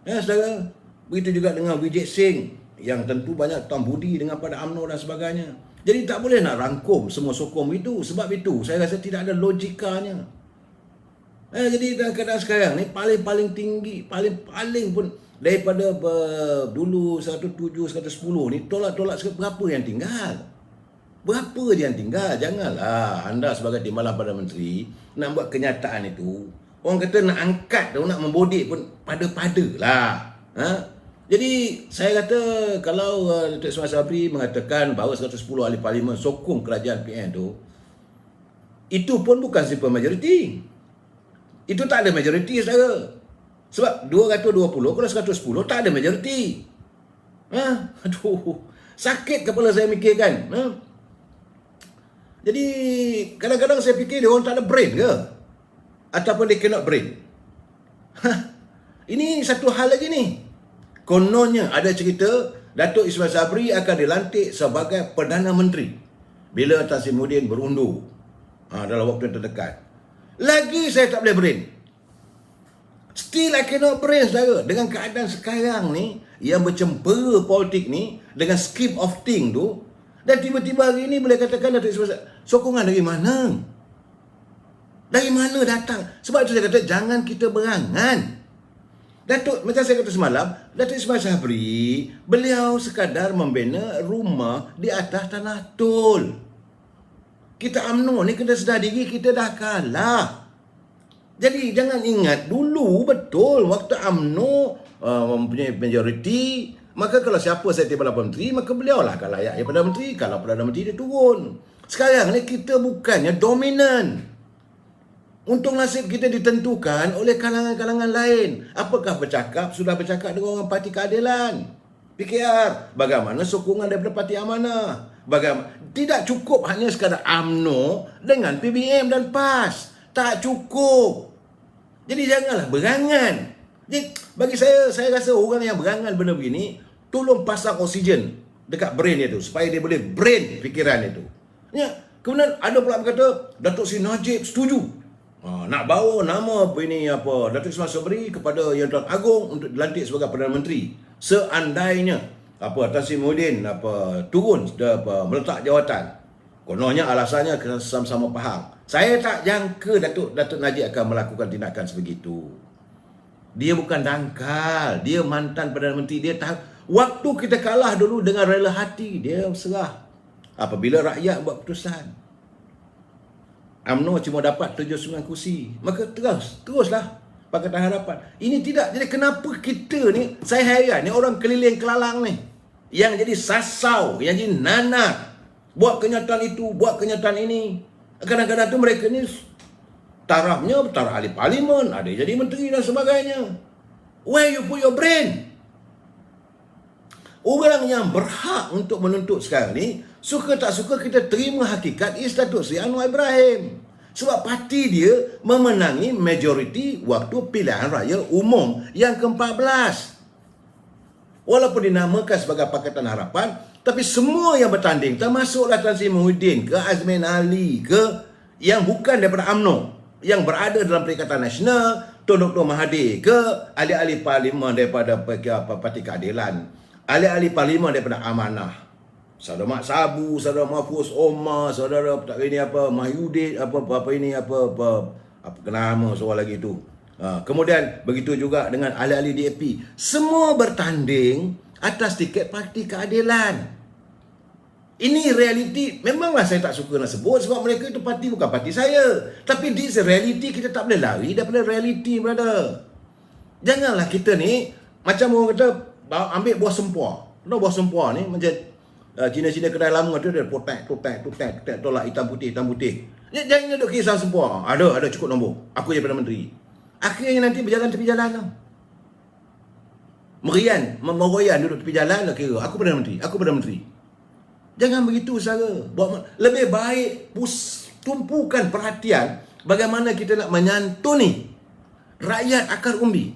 saudara. Begitu juga dengan Vijay Singh yang tentu banyak tuan budi dengan pada UMNO dan sebagainya. Jadi tak boleh nak rangkum semua sokong itu. Sebab itu saya rasa tidak ada logikanya. Jadi dalam keadaan sekarang ni paling tinggi, paling pun daripada dulu 107, 110 ni tolak-tolak berapa yang tinggal? Berapa je yang tinggal? Janganlah anda sebagai timbalan Perdana Menteri nak buat kenyataan itu. Orang kata nak angkat tu, nak membodik pun pada-pada lah. Jadi saya kata kalau Datuk Ismail Sabri mengatakan bahawa 110 ahli parlimen sokong kerajaan PN tu, itu pun bukan simple majority. Itu tak ada majority, saudara. Sebab 220 kalau 110 tak ada majority. Aduh, sakit kepala saya mikirkan. Jadi kadang-kadang saya fikir dia orang tak ada brain ke? Ataupun dia cannot brain. Ini satu hal lagi ni. Kononnya ada cerita Datuk Ismail Sabri akan dilantik sebagai Perdana Menteri bila Tan Sri Muhyiddin berundur dalam waktu yang terdekat. Lagi saya tak boleh brain. Still I cannot brain, saudara. Dengan keadaan sekarang ni yang bercempera politik ni dengan scheme of thing tu, dan tiba-tiba hari ni boleh katakan Datuk Ismail Sabri, sokongan dari mana? Dari mana datang? Sebab itu saya kata jangan kita berangan. Datuk, macam saya kata semalam, Datuk Ismail Sabri, beliau sekadar membina rumah di atas tanah tol. Kita UMNO ni kena sedar diri kita dah kalah. Jadi jangan ingat dulu betul waktu UMNO mempunyai majoriti, maka kalau siapa saya timbalan Perdana Menteri, maka beliau lah akan layak Perdana Menteri. Kalau Perdana Menteri dia turun. Sekarang ni kita bukannya dominan. Untung nasib kita ditentukan oleh kalangan-kalangan lain. Apakah sudah bercakap dengan orang Parti Keadilan, PKR, bagaimana sokongan daripada Parti Amanah, bagaimana tidak cukup hanya sekadar UMNO dengan PBM dan PAS. Tak cukup. Jadi janganlah berangan. Jadi bagi saya rasa orang yang berangan benda begini, tolong pasang oksigen dekat brain dia tu supaya dia boleh brain fikiran dia tu. Kemudian ada pula berkata Datuk Seri Najib setuju nak bawa nama Datuk Ismail Sabri kepada Yang Tuan Agong untuk dilantik sebagai Perdana Menteri. Seandainya Tan Sri Muhyiddin turun meletak jawatan. Kononnya alasannya kita sama-sama faham. Saya tak jangka Datuk Najib akan melakukan tindakan sebegitu. Dia bukan dangkal, dia mantan Perdana Menteri. Dia tahu waktu kita kalah dulu dengan rela hati, dia serah apabila rakyat buat keputusan. UMNO cuma dapat 79 kursi. Maka teruslah Pakatan Harapan. Ini tidak. Jadi kenapa kita ni, saya heran ni orang keliling kelalang ni yang jadi sasau, yang jadi nanak, buat kenyataan itu, buat kenyataan ini. Kadang-kadang tu mereka ni tarafnya taraf ahli parlimen, ada jadi menteri dan sebagainya. Where you put your brain? Orang yang berhak untuk menuntut sekarang ni, suka tak suka kita terima hakikat is Datuk Seri Anwar Ibrahim. Sebab parti dia memenangi majoriti waktu pilihan raya umum yang ke-14. Walaupun dinamakan sebagai Pakatan Harapan, tapi semua yang bertanding, termasuklah Tan Sri Muhyiddin ke Azmin Ali ke, yang bukan daripada UMNO, yang berada dalam Perikatan Nasional, Tun Dr. Mahathir ke, ahli-ahli parlimen daripada Parti Keadilan, ahli-ahli parlimen daripada Amanah, Saudara Mak Sabu, Saudara Mahfuz Omar, Saudara tak ini apa Mahyudin, apa nama soal lagi tu. Kemudian begitu juga dengan ahli-ahli DAP. Semua bertanding atas tiket Parti Keadilan. Ini realiti. Memanglah saya tak suka nak sebut sebab mereka itu parti bukan parti saya. Tapi this reality, kita tak boleh lari daripada reality, brother. Janganlah kita ni macam orang kata ambil buah sempua. Tahu buah sempua ni macam Cina-Cina kedai lama tu dia potek tolak hitam putih. Jangan duduk kisah sempua. Ada cukup nombor. Aku je Perdana Menteri. Akhirnya nanti berjalan tepi jalan tau. Meroyan duduk tepi jalan kira aku Perdana Menteri. Jangan begitu saudara. Lebih baik tumpukan perhatian bagaimana kita nak menyantuni rakyat akar umbi.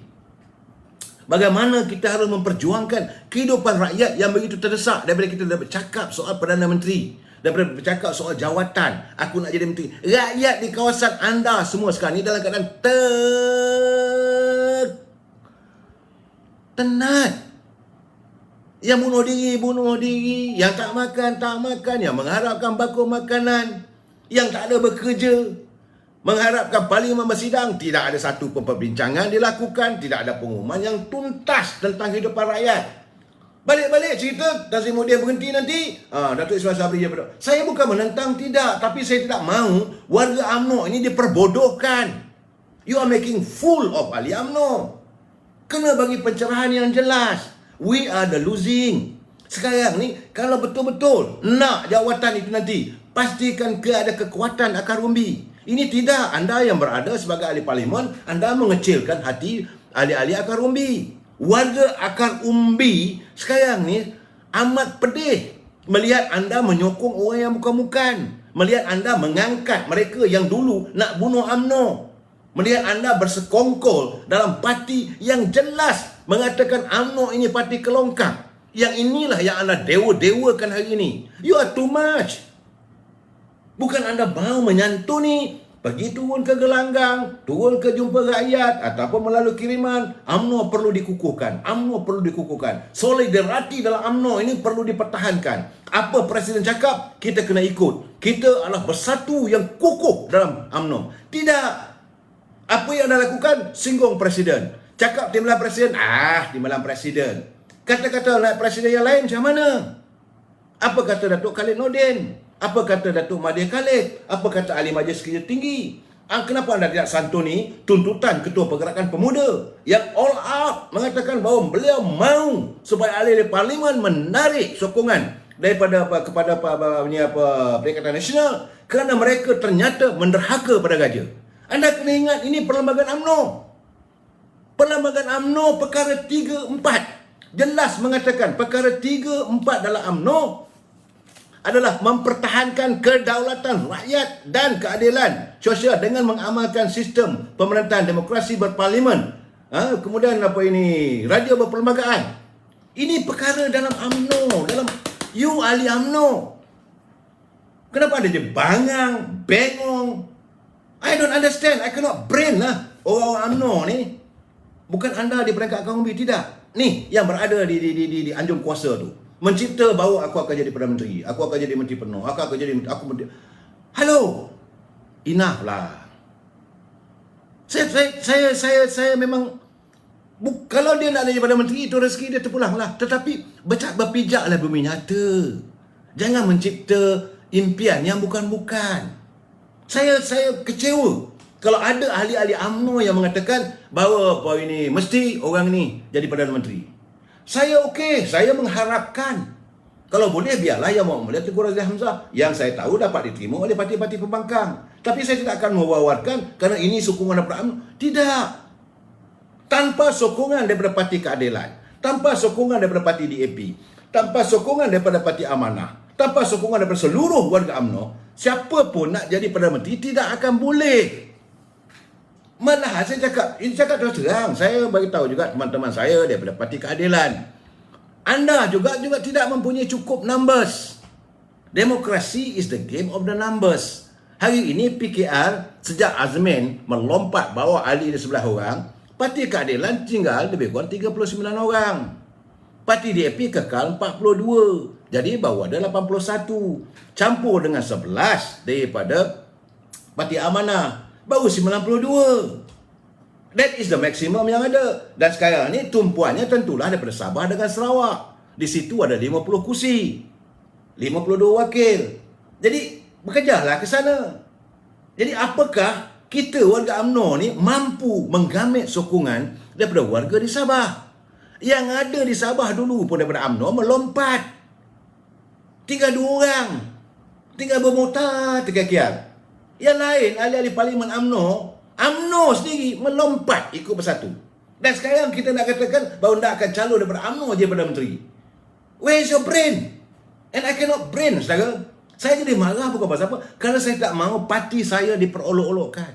Bagaimana kita harus memperjuangkan kehidupan rakyat yang begitu terdesak daripada kita bercakap soal Perdana Menteri, daripada bercakap soal jawatan, aku nak jadi menteri. Rakyat di kawasan anda semua sekarang ni dalam keadaan tenat. Yang bunuh diri, yang tak makan, yang mengharapkan bakul makanan, yang tak ada bekerja, mengharapkan parlimen bersidang, tidak ada satu pun perbincangan dilakukan, tidak ada pengumuman yang tuntas tentang kehidupan rakyat. Balik-balik cerita, Nazimuddin berhenti nanti, Datuk Ismail Sabri je berdoa. Saya bukan menentang, tidak, tapi saya tidak mahu warga UMNO ini diperbodohkan. You are making fool of ahli UMNO. Kena bagi pencerahan yang jelas. We are the losing. Sekarang ni, kalau betul-betul nak jawatan itu nanti, pastikan ada kekuatan akar umbi. Ini tidak. Anda yang berada sebagai ahli parlimen, anda mengecilkan hati ahli-ahli akar umbi. Warga akar umbi sekarang ni amat pedih melihat anda menyokong orang yang bukan-bukan. Melihat anda mengangkat mereka yang dulu nak bunuh UMNO. Melihat anda bersekongkol dalam parti yang jelas mengatakan UMNO ini parti kelongkang. Yang inilah yang anda dewa-dewakan hari ini. You are too much. Bukan anda mahu menyantuni, pergi turun ke gelanggang, turun ke jumpa rakyat ataupun melalui kiriman. UMNO perlu dikukuhkan. Solidariti dalam UMNO ini perlu dipertahankan. Apa Presiden cakap, kita kena ikut. Kita adalah bersatu yang kukuh dalam UMNO. Tidak. Apa yang anda lakukan? Singgung Presiden. Cakap timbalan Presiden. Timbalan Presiden. Kata-kata Presiden yang lain macam mana? Apa kata Datuk Khalid Nordin? Apa kata Datuk Mahathir Khalid? Apa kata Ahli Majlis Kerja Tinggi? Kenapa anda tidak santuni tuntutan Ketua Pergerakan Pemuda yang all out mengatakan bahawa beliau mahu supaya ahli parlimen menarik sokongan daripada kepada Perikatan Nasional kerana mereka ternyata menderhaka pada gajah. Anda kena ingat ini perlembagaan UMNO. Perlembagaan UMNO perkara 3-4 jelas mengatakan perkara 3-4 dalam UMNO adalah mempertahankan kedaulatan rakyat dan keadilan sosial dengan mengamalkan sistem pemerintahan demokrasi berparlimen. Kemudian raja berperlembagaan. Ini perkara dalam UMNO, dalam you ahli UMNO. Kenapa ada je bengong? I don't understand. I cannot brain lah orang-orang UMNO ni. Bukan anda di peringkat akar umbi, tidak. Ni yang berada di anjung kuasa tu. Mencipta bahawa aku akan jadi Perdana Menteri, aku akan jadi Menteri Penuh, Hello. Enough lah. Saya memang kalau dia nak jadi Perdana Menteri, itu rezeki dia terpulang lah. Tetapi berpijaklah bumi nyata. Jangan mencipta impian yang bukan-bukan. Saya kecewa kalau ada ahli-ahli UMNO yang mengatakan bahawa mesti orang ni jadi Perdana Menteri. Saya okey, saya mengharapkan kalau boleh biarlah yang mau melihat Tengku Razak Hamzah yang saya tahu dapat diterima oleh parti-parti pembangkang. Tapi saya tidak akan mewawarkan kerana ini sokongan daripada UMNO. Tidak. Tanpa sokongan daripada Parti Keadilan, tanpa sokongan daripada Parti DAP, tanpa sokongan daripada Parti Amanah, tanpa sokongan daripada seluruh warga UMNO, siapa pun nak jadi Perdana Menteri tidak akan boleh. Malah saya cakap terus terang, saya beritahu juga teman-teman saya daripada Parti Keadilan. Anda juga tidak mempunyai cukup numbers. Demokrasi is the game of the numbers. Hari ini PKR sejak Azmin melompat bawa Ali di sebelah orang, Parti Keadilan tinggal lebih kurang 39 orang. Parti DAP kekal 42. Jadi baru ada 81. Campur dengan 11 daripada Parti Amanah. Baru 92. That is the maximum yang ada. Dan sekarang ni tumpuannya tentulah daripada Sabah dengan Sarawak. Di situ ada 50 kursi. 52 wakil. Jadi bekerjalah ke sana. Jadi apakah kita warga UMNO ni mampu menggamit sokongan daripada warga di Sabah? Yang ada di Sabah dulu pun daripada UMNO melompat. Tinggal 2 orang. Tinggal bermotor terkikian. Yang lain, ahli-ahli parlimen UMNO sendiri melompat ikut bersatu. Dan sekarang kita nak katakan bahawa nak akan calon daripada UMNO je Perdana Menteri. Where is your brain? And I cannot brain, saudara. Saya jadi marah bukan pasal apa. Kerana saya tak mahu parti saya diperolok-olokkan.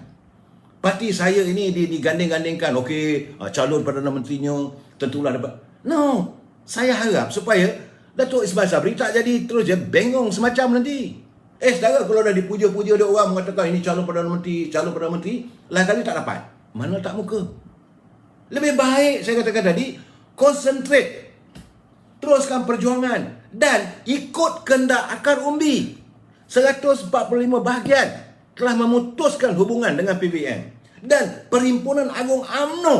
Parti saya ini diganding-gandingkan. Okey, calon Perdana Menterinya tentulah dapat. No. Saya harap supaya Datuk Ismail Sabri tak jadi terus je bengong semacam nanti. Saudara, kalau dah dipuja-puja dia orang mengatakan ini calon Perdana Menteri, lain kali tak dapat. Mana tak muka. Lebih baik saya katakan tadi, concentrate. Teruskan perjuangan dan ikut kehendak akar umbi. 145 bahagian telah memutuskan hubungan dengan PBM dan Perhimpunan Agung UMNO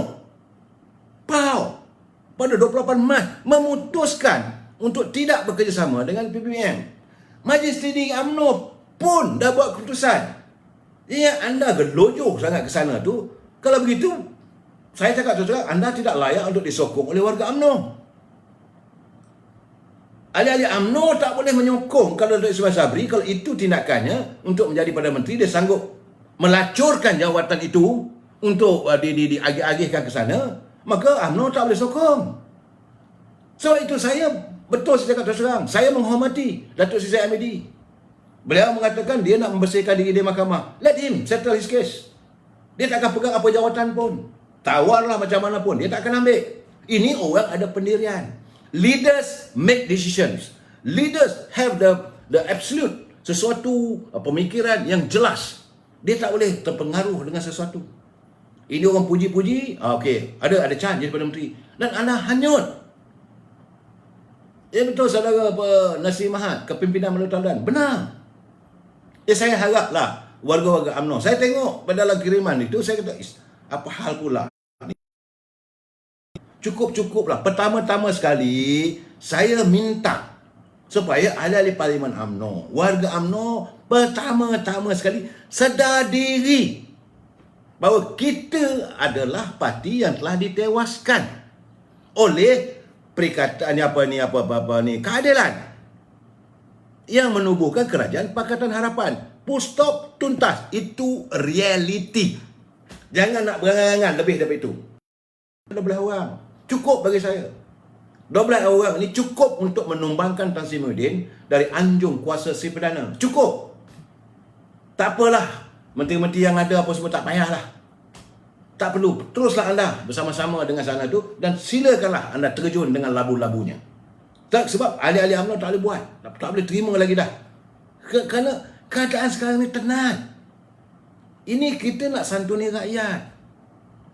PAU pada 28 Mac memutuskan untuk tidak bekerjasama dengan PBM. Majlis Tinggi UMNO pun dah buat keputusan. Ya, anda gelojoh sangat ke sana tu. Kalau begitu, saya cakap terus terang, anda tidak layak untuk disokong oleh warga UMNO. Ahli-ahli UMNO tak boleh menyokong kalau Datuk Ismail Sabri, kalau itu tindakannya untuk menjadi Perdana Menteri, dia sanggup melacurkan jawatan itu untuk diagih-agihkan ke sana, maka UMNO tak boleh sokong. Sebab itu saya cakap terus terang, saya menghormati Datuk Seri Amidi. Beliau mengatakan dia nak membersihkan diri di mahkamah. Let him settle his case. Dia tak akan pegang apa jawatan pun. Tawarlah macam mana pun, dia tak akan ambil. Ini orang ada pendirian. Leaders make decisions. Leaders have the absolute, sesuatu pemikiran yang jelas. Dia tak boleh terpengaruh dengan sesuatu. Ini orang puji-puji, okey, ada chance jadi Perdana Menteri. Dan anda hanyut. Ya betul saudara Nasir Mahat, kepimpinan Melayu Taudan. Benar. Saya haraplah warga-warga UMNO. Saya tengok pada dalam kiriman itu, saya kata, apa hal pula? Cukup-cukuplah. Pertama-tama sekali, saya minta supaya ahli-ahli parlimen UMNO, warga UMNO, pertama-tama sekali sedar diri bahawa kita adalah parti yang telah ditewaskan oleh perikatan keadilan yang menubuhkan kerajaan Pakatan Harapan. Full stop, tuntas. Itu realiti. Jangan nak berangan-angan lebih daripada itu. 12 orang. Cukup bagi saya. 12 orang ini cukup untuk menumbangkan Tan Sri Muhyiddin dari anjung kuasa si Perdana. Cukup. Tak apalah. Menteri-menteri yang ada apa semua tak payahlah. Tak perlu. Teruslah anda bersama-sama dengan sana tu dan silakanlah anda terjun dengan labu-labunya. Sebab ahli-ahli UMNO tak boleh buat. Tak boleh terima lagi dah. Kerana keadaan sekarang ni tenang. Ini kita nak santuni rakyat.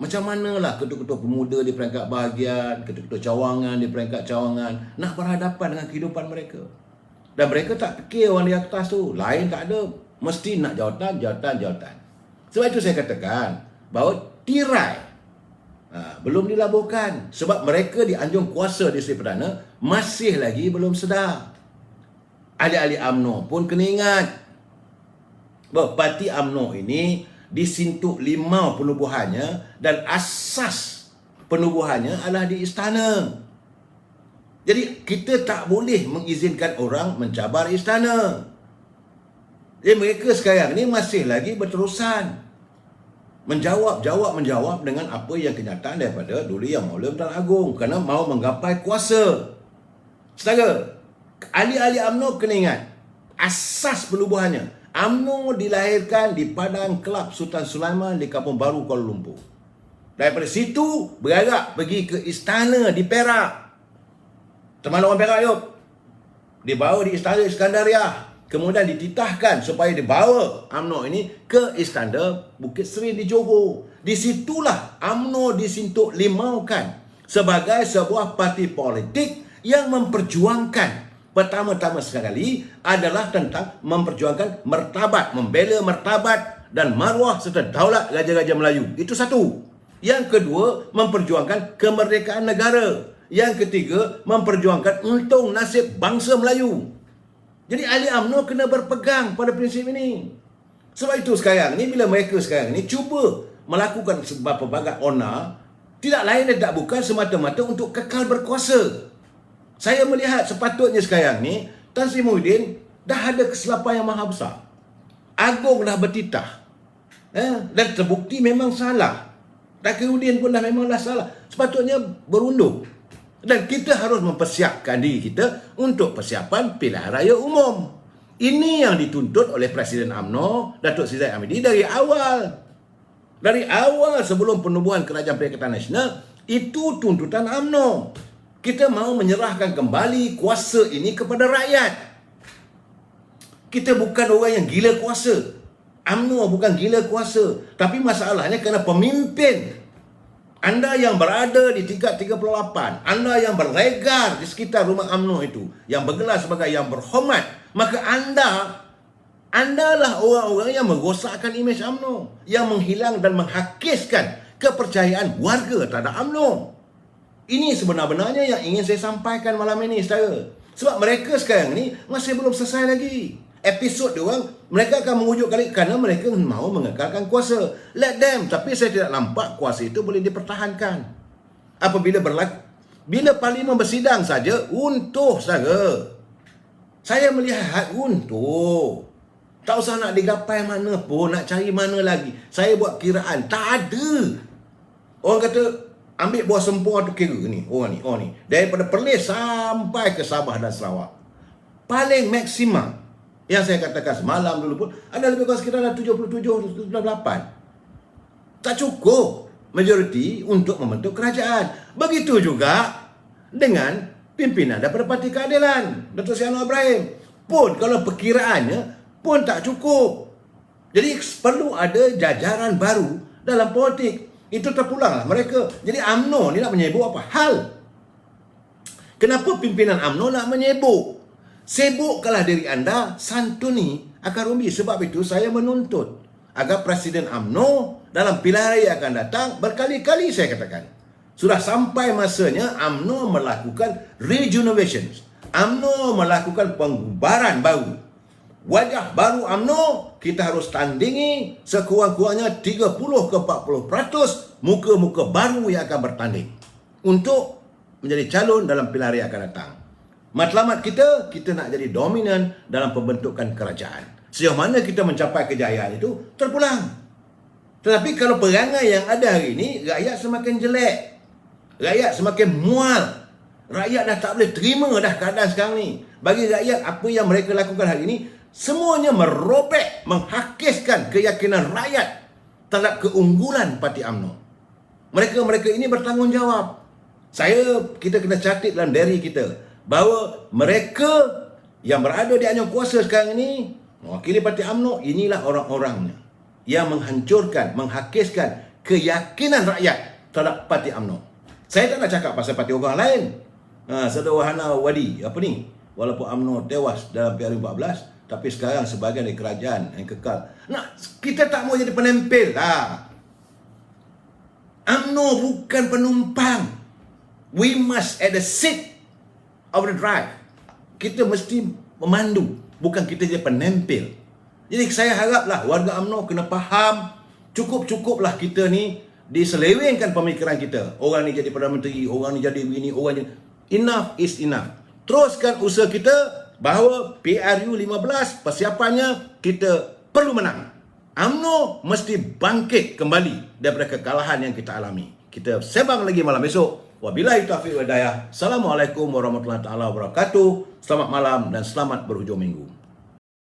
Macam manalah ketua-ketua pemuda di peringkat bahagian, ketua-ketua cawangan di peringkat cawangan nak berhadapan dengan kehidupan mereka. Dan mereka tak fikir orang di atas tu. Lain tak ada. Mesti nak jawatan. Sebab itu saya katakan bahawa tirai belum dilaburkan. Sebab mereka di anjung kuasa di Seri Perdana masih lagi belum sedar. Ahli-ahli UMNO pun kena ingat bahawa parti UMNO ini disintuk 5 penubuhannya dan asas penubuhannya adalah di istana. Jadi kita tak boleh mengizinkan orang mencabar istana. Jadi mereka sekarang ni masih lagi berterusan menjawab dengan apa yang kenyataan daripada Duli Yang Maula Tuan Agong kerana mau menggapai kuasa. Saudara, ahli-ahli UMNO kena ingat asas penubuhannya. UMNO dilahirkan di Padang Kelab Sultan Sulaiman di Kampung Baru, Kuala Lumpur. Daripada situ bergerak pergi ke istana di Perak. Teman orang Perak, yuk. Dibawa di istana Iskandariah. kemudian dititahkan supaya dibawa UMNO ini ke Iskandar Bukit Seri di Johor. Di situlah UMNO disintuk limaukan sebagai sebuah parti politik yang memperjuangkan, pertama-tama sekali adalah tentang memperjuangkan martabat, membela martabat dan maruah serta daulat Raja-Raja Melayu. Itu satu. Yang kedua, memperjuangkan kemerdekaan negara. Yang ketiga, memperjuangkan untung nasib bangsa Melayu. Jadi ahli UMNO kena berpegang pada prinsip ini. Sebab itu sekarang ni, bila mereka sekarang ni cuba melakukan pelbagai onar, tidak lain dan tak bukan semata-mata untuk kekal berkuasa. Saya melihat sepatutnya sekarang ni Tan Sri Muhyiddin dah ada kesilapan yang maha besar. Agung dah bertitah. Dan terbukti memang salah. Takirudin pun dah memanglah salah. Sepatutnya berundur. Dan kita harus mempersiapkan diri kita untuk persiapan pilihan raya umum. Ini yang dituntut oleh Presiden UMNO, Datuk Seri Zahid Hamidi dari awal. Dari awal sebelum penubuhan Kerajaan Perikatan Nasional, itu tuntutan UMNO. Kita mahu menyerahkan kembali kuasa ini kepada rakyat. Kita bukan orang yang gila kuasa. UMNO bukan gila kuasa. Tapi masalahnya kerana pemimpin anda yang berada di tingkat 38, anda yang berlegar di sekitar rumah UMNO itu, yang bergelar sebagai yang berhormat, maka andalah orang-orang yang merosakkan imej UMNO, yang menghilang dan menghakiskan kepercayaan warga terhadap UMNO. Ini sebenar-benarnya yang ingin saya sampaikan malam ini, saudara. Sebab mereka sekarang ni masih belum selesai lagi. Episod diorang, mereka akan mengujuk kali kerana mereka mahu mengekalkan kuasa. Let them. Tapi saya tidak nampak kuasa itu boleh dipertahankan. Apabila bila parlimen bersidang saja, untuh saja. Saya melihat untuh. Tak usah nak digapai mana pun, nak cari mana lagi. Saya buat kiraan, tak ada. Orang kata, ambil buah sempur tu kira ni, orang ni. Daripada Perlis sampai ke Sabah dan Sarawak. Paling maksimum. Yang saya katakan semalam dulu pun, ada lebih kurang sekitar 77-78. Tak cukup majoriti untuk membentuk kerajaan. Begitu juga dengan pimpinan daripada Parti Keadilan, Datuk Seri Anwar Ibrahim. Pun kalau perkiraannya pun tak cukup. Jadi perlu ada jajaran baru dalam politik. Itu terpulanglah mereka. Jadi UMNO ni nak menyebut apa hal? Kenapa pimpinan UMNO nak menyebut? Sibukkanlah diri anda, santuni akar umbi. Sebab itu saya menuntut agar Presiden UMNO dalam pilihan raya akan datang, berkali-kali saya katakan, sudah sampai masanya UMNO melakukan regeneration. UMNO melakukan pembubaran baru. Wajah baru UMNO kita harus tandingi sekurang-kurangnya 30 ke 40% muka-muka baru yang akan bertanding untuk menjadi calon dalam pilihan raya akan datang. Matlamat kita nak jadi dominan dalam pembentukan kerajaan. Sejauh mana kita mencapai kejayaan itu terpulang. Tetapi kalau perangai yang ada hari ini, rakyat semakin jelek. Rakyat semakin mual. Rakyat dah tak boleh terima dah keadaan sekarang ni. Bagi rakyat, apa yang mereka lakukan hari ini, semuanya merobek, menghakiskan keyakinan rakyat terhadap keunggulan Parti UMNO. Mereka ini bertanggungjawab. Kita kena catat dalam diri kita bahawa mereka yang berada di anjung kuasa sekarang ini, mewakili Parti UMNO, inilah orang-orangnya yang menghancurkan, menghakiskan keyakinan rakyat terhadap Parti UMNO. Saya tak nak cakap pasal parti orang lain. Sederhana Wadi, walaupun UMNO tewas dalam PRU14, tapi sekarang sebahagian dari kerajaan yang kekal. Kita tak mau jadi penempel lah. UMNO bukan penumpang. We must at the seat of the drive. Kita mesti memandu, bukan kita jadi penempel. Jadi saya haraplah warga UMNO kena faham, cukup-cukuplah kita ni diselewengkan pemikiran kita. Orang ni jadi Perdana Menteri, orang ni jadi begini, orang ni. Enough is enough. Teruskan usaha kita bahawa PRU 15 persiapannya kita perlu menang. UMNO mesti bangkit kembali daripada kekalahan yang kita alami. Kita sembang lagi malam esok. Wabillahi taufiq wal hidayah. Assalamualaikum warahmatullahi wabarakatuh. Selamat malam dan selamat berhujung minggu.